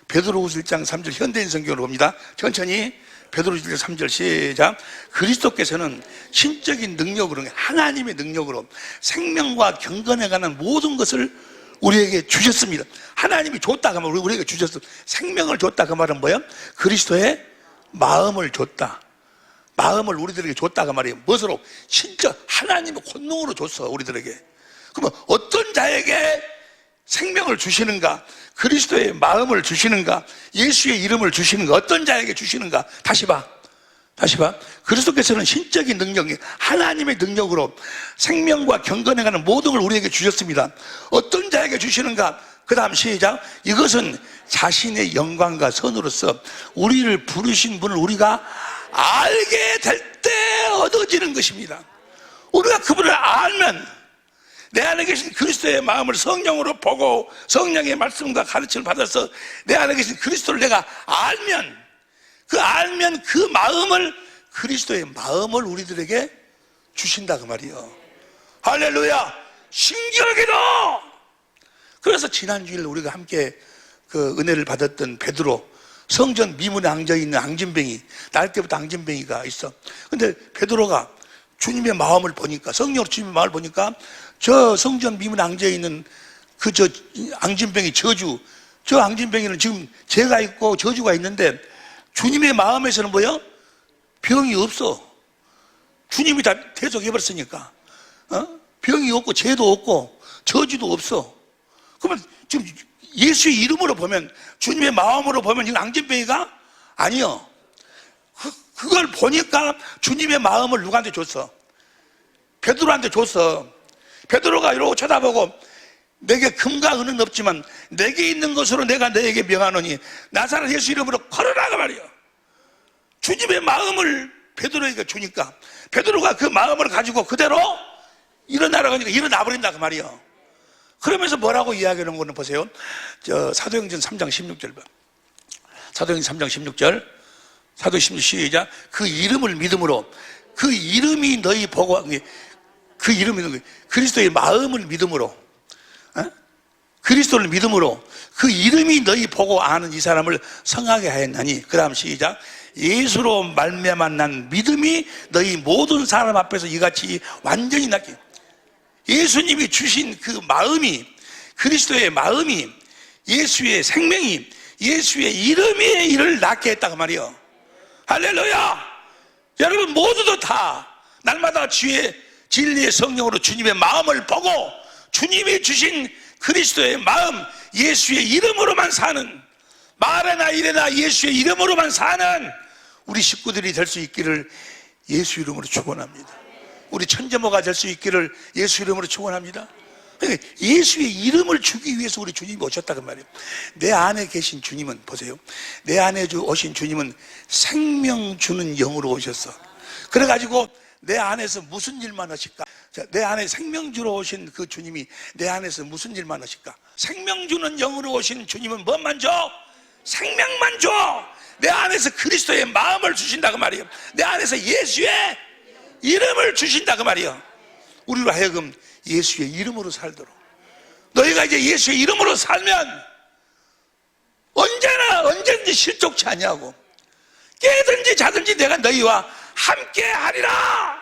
베드로후서 1장 3절 현대인 성경으로 봅니다. 천천히. 베드로후서 1장 3절 시작. 그리스도께서는 신적인 능력으로, 하나님의 능력으로 생명과 경건에 관한 모든 것을 우리에게 주셨습니다. 하나님이 줬다 그 말은 우리에게 주셨어. 생명을 줬다 그 말은 뭐예요? 그리스도의 마음을 줬다. 마음을 우리들에게 줬다 그 말이에요. 무엇으로? 신적 하나님의 권능으로 줬어 우리들에게. 그러면 어떤 자에게 생명을 주시는가? 그리스도의 마음을 주시는가? 예수의 이름을 주시는가? 어떤 자에게 주시는가? 다시 봐. 그리스도께서는 신적인 능력이 하나님의 능력으로 생명과 경건에 관한 모든 걸 우리에게 주셨습니다. 어떤 자에게 주시는가? 그 다음 시작. 이것은 자신의 영광과 선으로서 우리를 부르신 분을 우리가 알게 될 때 얻어지는 것입니다. 우리가 그분을 알면, 내 안에 계신 그리스도의 마음을 성령으로 보고 성령의 말씀과 가르침을 받아서 내 안에 계신 그리스도를 내가 알면 그 마음을, 그리스도의 마음을 우리들에게 주신다 그 말이요. 할렐루야. 신기하게도. 그래서 지난 주일 우리가 함께 그 은혜를 받았던 베드로, 성전 미문에 앉아있는 앙진뱅이, 날 때부터 앙진뱅이가 있어. 근데 베드로가 주님의 마음을 보니까, 성령으로 주님의 마음을 보니까 저 성전 미문에 앉아있는 그 앙진뱅이 저주, 저 앙진뱅이는 지금 죄가 있고 저주가 있는데 주님의 마음에서는 뭐요? 병이 없어. 주님이 다 대속해버렸으니까. 병이 없고 죄도 없고 저주도 없어. 그러면 지금 예수의 이름으로 보면, 주님의 마음으로 보면 이건 앙진뱅이가 아니요. 그걸 보니까 주님의 마음을 누구한테 줬어? 베드로한테 줬어. 베드로가 이러고 쳐다보고, 내게 금과 은은 없지만 내게 있는 것으로 내가 너에게 명하노니 나사렛 예수 이름으로 걸어라 그 말이야. 주님의 마음을 베드로에게 주니까 베드로가 그 마음을 가지고 그대로 일어나라고 하니까 일어나 버린다 그 말이야. 그러면서 뭐라고 이야기하는 거는 보세요. 사도행전 3장 16절 봐. 사도행전 3장 16절. 사도행전 16절 시작. 그 이름을 믿음으로, 그 이름이 너희 보고, 그 이름이 그리스도의 마음을 믿음으로, 그리스도를 믿음으로 그 이름이 너희 보고 아는 이 사람을 성하게 하였나니. 그 다음 시작. 예수로 말미암아 난 믿음이 너희 모든 사람 앞에서 이같이 완전히 낫게. 예수님이 주신 그 마음이, 그리스도의 마음이, 예수의 생명이, 예수의 이름이 이를 낫게 했다고 말이요. 할렐루야. 여러분 모두도 다 날마다 주의 진리의 성령으로 주님의 마음을 보고 주님이 주신 그리스도의 마음, 예수의 이름으로만 사는, 말에나 이래나 예수의 이름으로만 사는 우리 식구들이 될 수 있기를 예수 이름으로 축원합니다. 우리 천재모가 될 수 있기를 예수 이름으로 축원합니다. 그러니까 예수의 이름을 주기 위해서 우리 주님이 오셨다 그 말이에요. 내 안에 계신 주님은, 보세요, 내 안에 오신 주님은 생명 주는 영으로 오셨어. 그래가지고 내 안에서 무슨 일만 하실까? 내 안에 생명 주러 오신 그 주님이 내 안에서 무슨 일만 하실까? 생명 주는 영으로 오신 주님은 뭐만 줘? 생명만 줘. 내 안에서 그리스도의 마음을 주신다 그 말이에요. 내 안에서 예수의 이름을 주신다 그 말이에요. 우리로 하여금 예수의 이름으로 살도록. 너희가 이제 예수의 이름으로 살면 언제든지 실족치 아니하고 깨든지 자든지 내가 너희와 함께 하리라.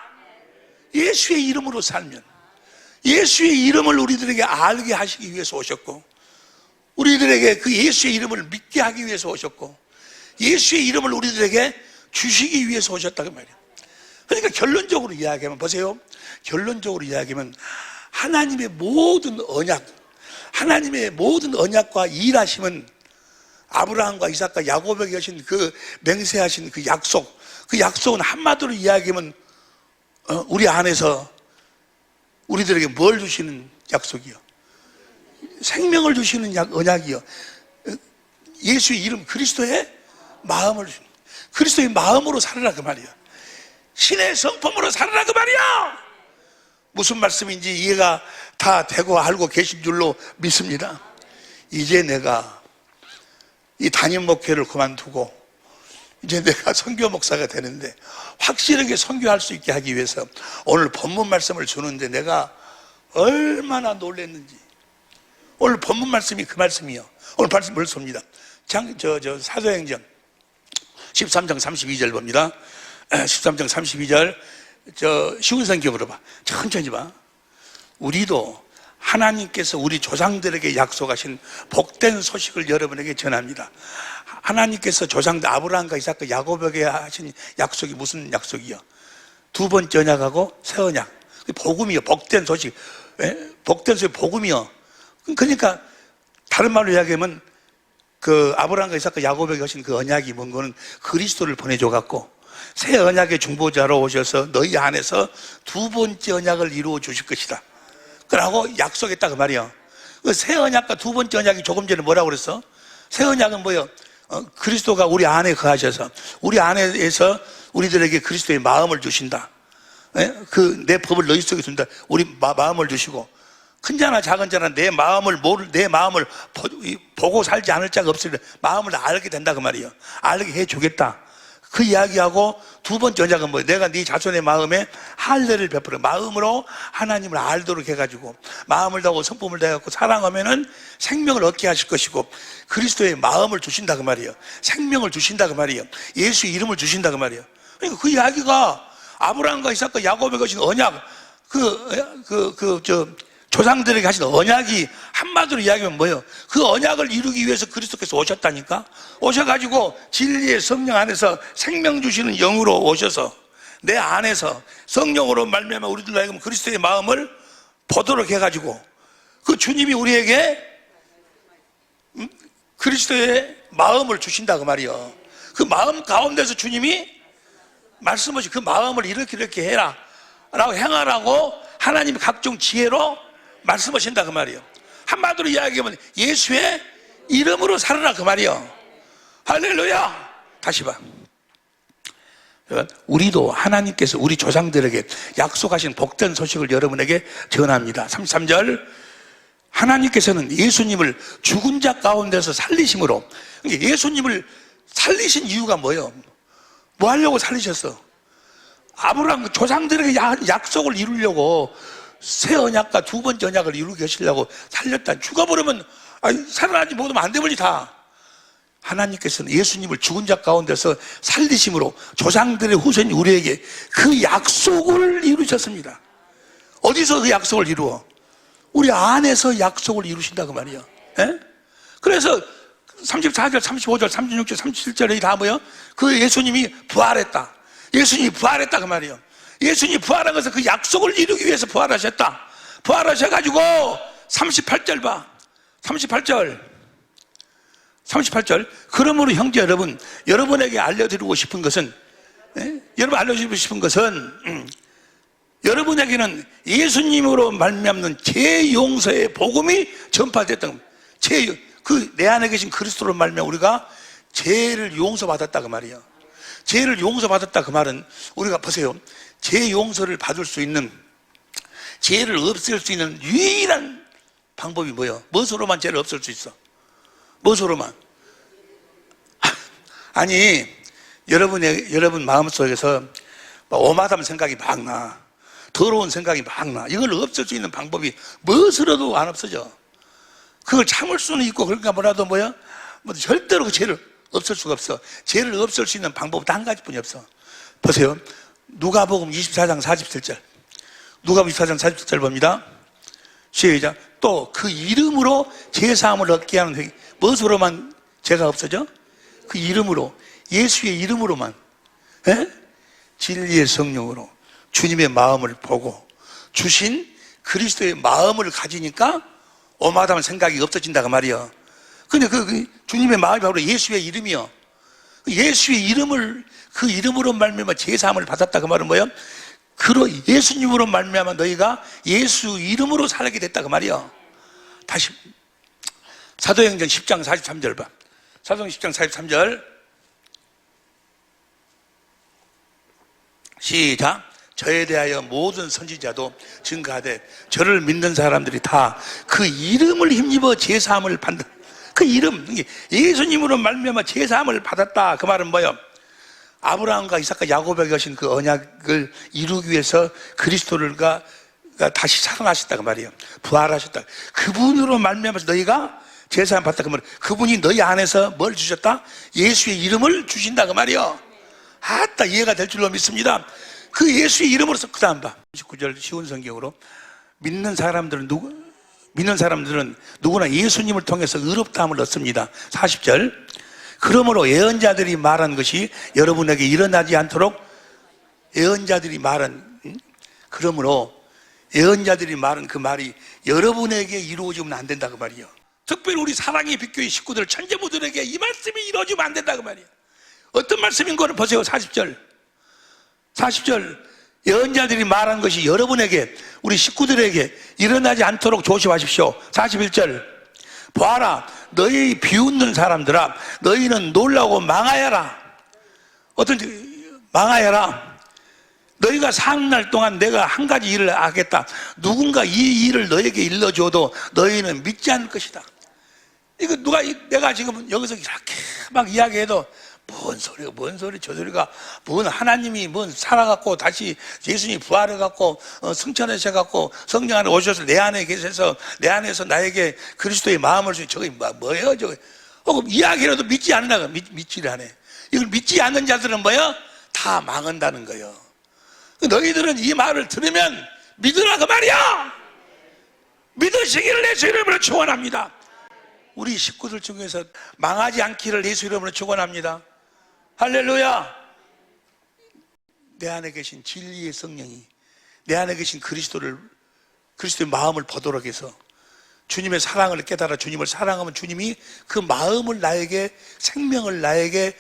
예수의 이름으로 살면, 예수의 이름을 우리들에게 알게 하시기 위해서 오셨고, 우리들에게 그 예수의 이름을 믿게 하기 위해서 오셨고, 예수의 이름을 우리들에게 주시기 위해서 오셨다고 말이에요. 그러니까 결론적으로 이야기하면, 보세요, 결론적으로 이야기하면 하나님의 모든 언약, 하나님의 모든 언약과 일하심은 아브라함과 이삭과 야곱에게 하신 그 맹세하신 그 약속은 한마디로 이야기하면 우리 안에서 우리들에게 뭘 주시는 약속이요? 생명을 주시는 언약이요. 예수의 이름, 그리스도의 마음을 주시는, 그리스도의 마음으로 살아라 그 말이야. 신의 성품으로 살아라 그 말이야. 무슨 말씀인지 이해가 다 되고 알고 계신 줄로 믿습니다. 이제 내가 이 담임 목회를 그만두고 이제 내가 선교 목사가 되는데 확실하게 선교할 수 있게 하기 위해서 오늘 본문 말씀을 주는데 내가 얼마나 놀랐는지, 오늘 본문 말씀이 그 말씀이요. 오늘 말씀을 봅니다. 사도행전 13장 32절 봅니다. 13장 32절. 쉬운 성경으로 봐. 천천히 봐. 우리도 하나님께서 우리 조상들에게 약속하신 복된 소식을 여러분에게 전합니다. 하나님께서 조상들 아브라함과 이삭과 야곱에게 하신 약속이 무슨 약속이요? 두 번째 언약하고 새 언약. 복음이요. 복된 소식. 복된 소식 복음이요. 그러니까 다른 말로 이야기하면 그 아브라함과 이삭과 야곱에게 하신 그 언약이 뭔 거는 그리스도를 보내줘 갖고 새 언약의 중보자로 오셔서 너희 안에서 두 번째 언약을 이루어 주실 것이다. 그러고 약속했다 그 말이야. 그 새 언약과 두 번째 언약이 조금 전에 뭐라고 그랬어? 새 언약은 뭐요? 그리스도가 우리 안에 거하셔서 우리 안에서 우리들에게 그리스도의 마음을 주신다. 그 내 법을 너희 속에 둔다. 우리 마음을 주시고 큰 자나 작은 자나 내 마음을 보고 살지 않을 자가 없으리라. 마음을 알게 된다 그 말이에요. 알게 해주겠다. 그 이야기하고 두 번째 언약은 뭐예요? 내가 네 자손의 마음에 할례를 베풀어 마음으로 하나님을 알도록 해가지고 마음을 다하고 성품을 다해갖고 사랑하면은 생명을 얻게 하실 것이고 그리스도의 마음을 주신다 그 말이에요. 생명을 주신다 그 말이에요. 예수의 이름을 주신다 그 말이에요. 그러니까 그 이야기가 아브라함과 이삭과 야곱에게 하신 언약 조상들에게 하신 언약이 한마디로 이야기하면 뭐예요? 그 언약을 이루기 위해서 그리스도께서 오셨다니까? 오셔가지고 진리의 성령 안에서 생명 주시는 영으로 오셔서 내 안에서 성령으로 말미암아 우리들 하여금 그리스도의 마음을 보도록 해가지고 그 주님이 우리에게 그리스도의 마음을 주신다 그 말이에요. 그 마음 가운데서 주님이 말씀하시 그 마음을 이렇게 해라 라고 행하라고 하나님이 각종 지혜로 말씀하신다 그 말이에요. 한마디로 이야기하면 예수의 이름으로 살아라 그 말이에요. 할렐루야. 다시 봐. 우리도 하나님께서 우리 조상들에게 약속하신 복된 소식을 여러분에게 전합니다. 33절. 하나님께서는 예수님을 죽은 자 가운데서 살리심으로, 예수님을 살리신 이유가 뭐예요? 뭐 하려고 살리셨어? 아브라함 조상들에게 약속을 이루려고 새 언약과 두 번째 언약을 이루게 하시려고 살렸다. 죽어버리면 살아나지 못하면 안 되버리 다. 하나님께서는 예수님을 죽은 자 가운데서 살리심으로 조상들의 후손인 우리에게 그 약속을 이루셨습니다. 어디서 그 약속을 이루어? 우리 안에서 약속을 이루신다 그 말이에요. 예? 그래서 34절, 35절, 36절, 37절에 다 뭐예요? 그 예수님이 부활했다. 예수님이 부활했다 그 말이에요. 예수님이 부활한 것은 그 약속을 이루기 위해서 부활하셨다. 부활하셔가지고 38절 봐. 38절. 그러므로 형제 여러분, 여러분에게 알려드리고 싶은 것은, 여러분 알려드리고 싶은 것은 여러분에게는 예수님으로 말미암는 죄 용서의 복음이 전파됐던 그 내 안에 계신 그리스도로 말미암아 우리가 죄를 용서받았다 그 말이에요. 죄를 용서받았다 그 말은 우리가 보세요. 죄 용서를 받을 수 있는, 죄를 없앨 수 있는 유일한 방법이 뭐예요? 무엇으로만 죄를 없앨 수 있어? 무엇으로만? 아니, 여러분 마음속에서 오마담 생각이 막 나. 더러운 생각이 막 나. 이걸 없앨 수 있는 방법이 무엇으로도 안 없어져. 그걸 참을 수는 있고, 그러니까 뭐라도 뭐야? 절대로 그 죄를 없앨 수가 없어. 죄를 없앨 수 있는 방법은 단 한 가지뿐이 없어. 보세요. 누가복음 24장 47절. 누가복음 24장 47절 봅니다. 시작. 또 그 이름으로 죄사함을 얻게 하는 회개. 무엇으로만 죄가 없어져? 그 이름으로, 예수의 이름으로만, 진리의 성령으로 주님의 마음을 보고 주신 그리스도의 마음을 가지니까 오마담 생각이 없어진다 그 말이야. 근데 그 주님의 마음이 바로 예수의 이름이요. 예수의 이름을, 그 이름으로 말미암아 제사함을 받았다 그 말은 뭐예요? 예수님으로 말미암아 너희가 예수 이름으로 살게 됐다 그 말이야. 다시 사도행전 10장 43절 봐. 사도행전 10장 43절 시작. 저에 대하여 모든 선지자도 증거하되 저를 믿는 사람들이 다 그 이름을 힘입어 제사함을 받는, 그 이름, 예수님으로 말미암아 제사함을 받았다 그 말은 뭐예요? 아브라함과 이삭과 야곱에게 하신 그 언약을 이루기 위해서 그리스도가 다시 살아나셨다고 말이에요. 부활하셨다. 그분으로 말미암아서 너희가 제사함 받다. 그러면 그분이 너희 안에서 뭘 주셨다? 예수의 이름을 주신다고 말이에요. 아따, 이해가 될 줄로 믿습니다. 그 예수의 이름으로서 그 다음 봐. 19절 쉬운 성경으로 믿는 사람들은 누구나 예수님을 통해서 의롭다함을 얻습니다. 40절. 그러므로 예언자들이 말한 것이 여러분에게 일어나지 않도록 그러므로 예언자들이 말한 그 말이 여러분에게 이루어지면 안 된다고 말이에요. 특별히 우리 사랑의 빛교회 식구들 천재부들에게 이 말씀이 이루어지면 안 된다고 말이에요. 어떤 말씀인 거를 보세요. 40절 예언자들이 말한 것이 여러분에게, 우리 식구들에게 일어나지 않도록 조심하십시오. 41절 보아라, 너희 비웃는 사람들아, 너희는 놀라고 망하여라. 망하여라. 너희가 사는 날 동안 내가 한 가지 일을 하겠다. 누군가 이 일을 너에게 일러줘도 너희는 믿지 않을 것이다. 이거 내가 지금 여기서 이렇게 막 이야기해도 뭔 소리, 저 소리가, 뭔 하나님이 살아갖고 다시 예수님이 부활해갖고, 승천하셔갖고, 성령 안에 오셔서 내 안에 계셔서, 내 안에서 나에게 그리스도의 마음을 주신 저게 뭐예요, 저게. 이야기라도 믿지 않으나, 믿지를 않아. 이걸 믿지 않는 자들은 뭐예요? 다 망한다는 거예요. 너희들은 이 말을 들으면 믿으라 그 말이야! 믿으시기를 예수 이름으로 축원합니다. 우리 식구들 중에서 망하지 않기를 예수 이름으로 축원합니다. 할렐루야. 내 안에 계신 진리의 성령이 내 안에 계신 그리스도의 마음을 보도록 해서 주님의 사랑을 깨달아 주님을 사랑하면 주님이 그 마음을 나에게, 생명을 나에게,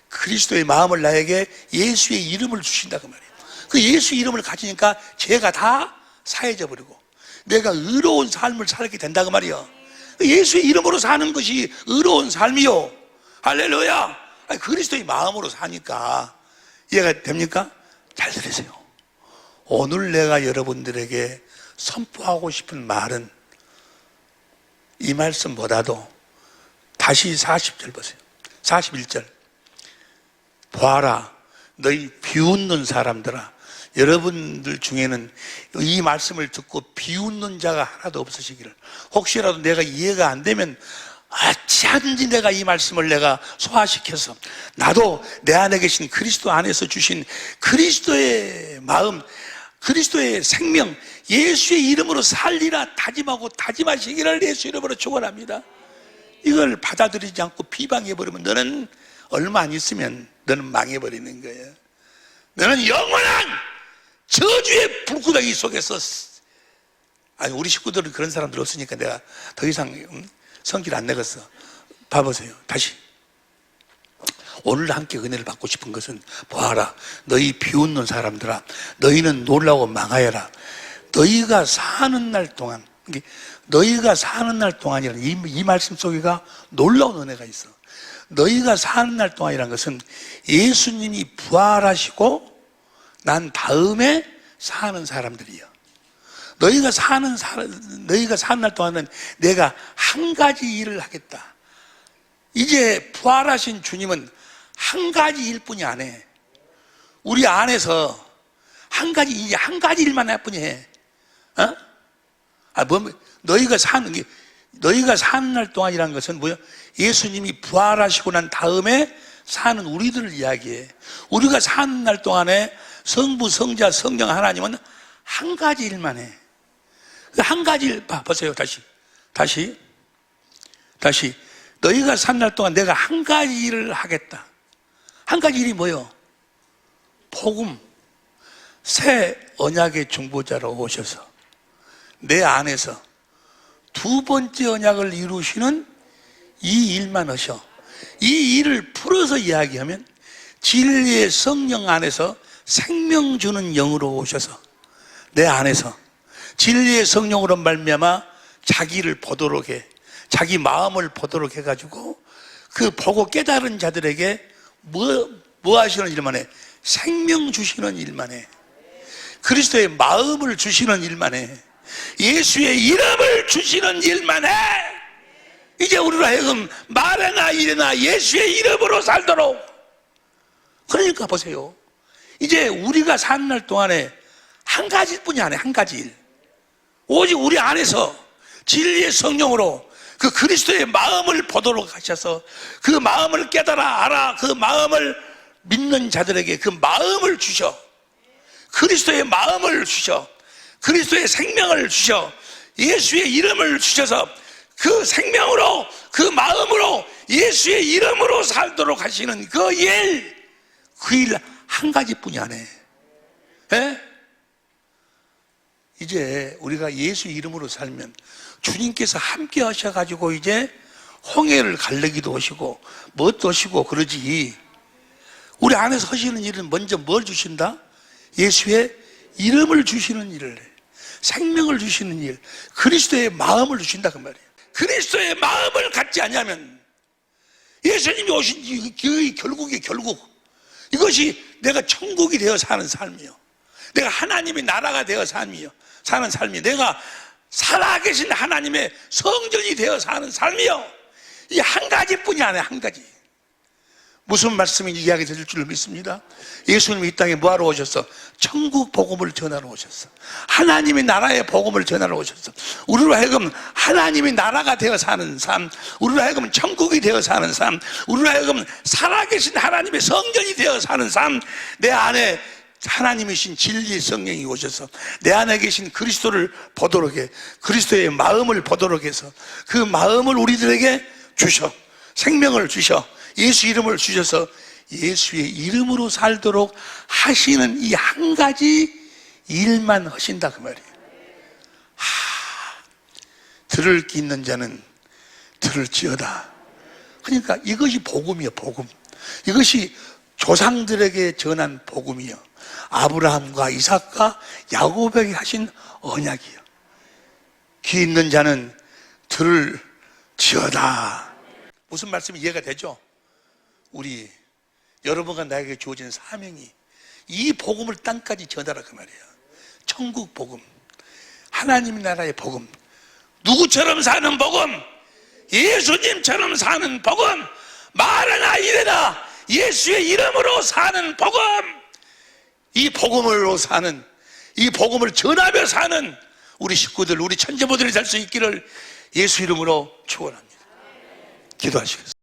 그리스도의 마음을 나에게 예수의 이름을 주신다고 말이에요. 그 예수의 이름을 가지니까 죄가 다 사해져 버리고 내가 의로운 삶을 살게 된다고 말이에요. 예수의 이름으로 사는 것이 의로운 삶이요. 할렐루야. 그리스도의 마음으로 사니까 이해가 됩니까? 잘 들으세요. 오늘 내가 여러분들에게 선포하고 싶은 말은 이 말씀보다도 다시 40절 보세요. 41절 보아라, 너희 비웃는 사람들아. 여러분들 중에는 이 말씀을 듣고 비웃는 자가 하나도 없으시기를. 혹시라도 내가 이해가 안 되면 어찌하든지 내가 이 말씀을 내가 소화시켜서 나도 내 안에 계신 그리스도 안에서 주신 그리스도의 마음, 그리스도의 생명, 예수의 이름으로 살리라 다짐하고 다짐하시기를 예수 이름으로 축원합니다. 이걸 받아들이지 않고 비방해버리면 너는 얼마 안 있으면 너는 망해버리는 거예요. 너는 영원한 저주의 불구덩이 속에서, 우리 식구들은 그런 사람들 없으니까 내가 더 이상 성질 안 내겠어. 봐보세요. 다시. 오늘 함께 은혜를 받고 싶은 것은 보아라, 너희 비웃는 사람들아, 너희는 놀라고 망하여라. 너희가 사는 날 동안, 너희가 사는 날 동안이라는 이 말씀 속에가 놀라운 은혜가 있어. 너희가 사는 날 동안이라는 것은 예수님이 부활하시고 난 다음에 사는 사람들이요. 너희가 사는 날 동안은 내가 한 가지 일을 하겠다. 이제 부활하신 주님은 한 가지 일뿐이 안 해. 우리 안에서 이제 한 가지 일만 할 뿐이 해. 너희가 사는 날 동안이라는 것은 뭐야? 예수님이 부활하시고 난 다음에 사는 우리들을 이야기해. 우리가 사는 날 동안에 성부, 성자, 성령 하나님은 한 가지 일만 해. 한 가지 일, 보세요. 다시. 너희가 산 날 동안 내가 한 가지 일을 하겠다. 한 가지 일이 뭐예요? 복음, 새 언약의 중보자로 오셔서 내 안에서 두 번째 언약을 이루시는 이 일만 하셔. 이 일을 풀어서 이야기하면 진리의 성령 안에서 생명 주는 영으로 오셔서 내 안에서 진리의 성령으로 말미암아 자기를 보도록 해. 자기 마음을 보도록 해가지고 그 보고 깨달은 자들에게 뭐 하시는 일만 해? 생명 주시는 일만 해. 그리스도의 마음을 주시는 일만 해. 예수의 이름을 주시는 일만 해. 이제 우리로 하여금 말이나 일이나 예수의 이름으로 살도록. 그러니까 보세요. 이제 우리가 사는 날 동안에 한 가지뿐이 안 해. 한 가지 일. 오직 우리 안에서 진리의 성령으로 그 그리스도의 마음을 보도록 하셔서 그 마음을 깨달아 알아 그 마음을 믿는 자들에게 그 마음을 주셔. 그리스도의 마음을 주셔. 그리스도의 생명을 주셔. 예수의 이름을 주셔서 그 생명으로 그 마음으로 예수의 이름으로 살도록 하시는 그 일, 그 일 한 가지뿐이 안 해. 예? 이제 우리가 예수 이름으로 살면 주님께서 함께 하셔가지고 이제 홍해를 갈래기도 하시고 뭣도 하시고 그러지. 우리 안에서 하시는 일은 먼저 뭘 주신다? 예수의 이름을 주시는 일을 해. 생명을 주시는 일, 그리스도의 마음을 주신다 그 말이에요. 그리스도의 마음을 갖지 않냐면 예수님이 오신 결국 이것이 내가 천국이 되어 사는 삶이요, 내가 하나님의 나라가 되어 사는 삶이, 내가 살아계신 하나님의 성전이 되어 사는 삶이요, 이 한 가지뿐이 아니에요. 한 가지. 무슨 말씀인지 이야기 드릴 줄 믿습니다. 예수님이 이 땅에 뭐하러 오셨어? 천국 복음을 전하러 오셨어. 하나님의 나라의 복음을 전하러 오셨어. 우리로 하여금 하나님의 나라가 되어 사는 삶, 우리로 하여금 천국이 되어 사는 삶, 우리로 하여금 살아계신 하나님의 성전이 되어 사는 삶, 내 안에 하나님이신 진리의 성령이 오셔서 내 안에 계신 그리스도를 보도록 해, 그리스도의 마음을 보도록 해서 그 마음을 우리들에게 주셔, 생명을 주셔, 예수 이름을 주셔서 예수의 이름으로 살도록 하시는 이 한 가지 일만 하신다 그 말이에요. 들을 귀 있는 자는 들을지어다. 그러니까 이것이 복음이요, 복음. 이것이 조상들에게 전한 복음이요, 아브라함과 이삭과 야곱에게 하신 언약이요. 귀 있는 자는 들을지어다. 무슨 말씀이 이해가 되죠? 우리 여러분과 나에게 주어진 사명이 이 복음을 땅까지 전하라 그 말이에요. 천국 복음, 하나님 나라의 복음, 누구처럼 사는 복음? 예수님처럼 사는 복음, 말하나 이래나 예수의 이름으로 사는 복음, 이 복음으로 사는, 이 복음을 전하며 사는 우리 식구들, 우리 천재모들이 될 수 있기를 예수 이름으로 축원합니다. 기도하시겠습니다.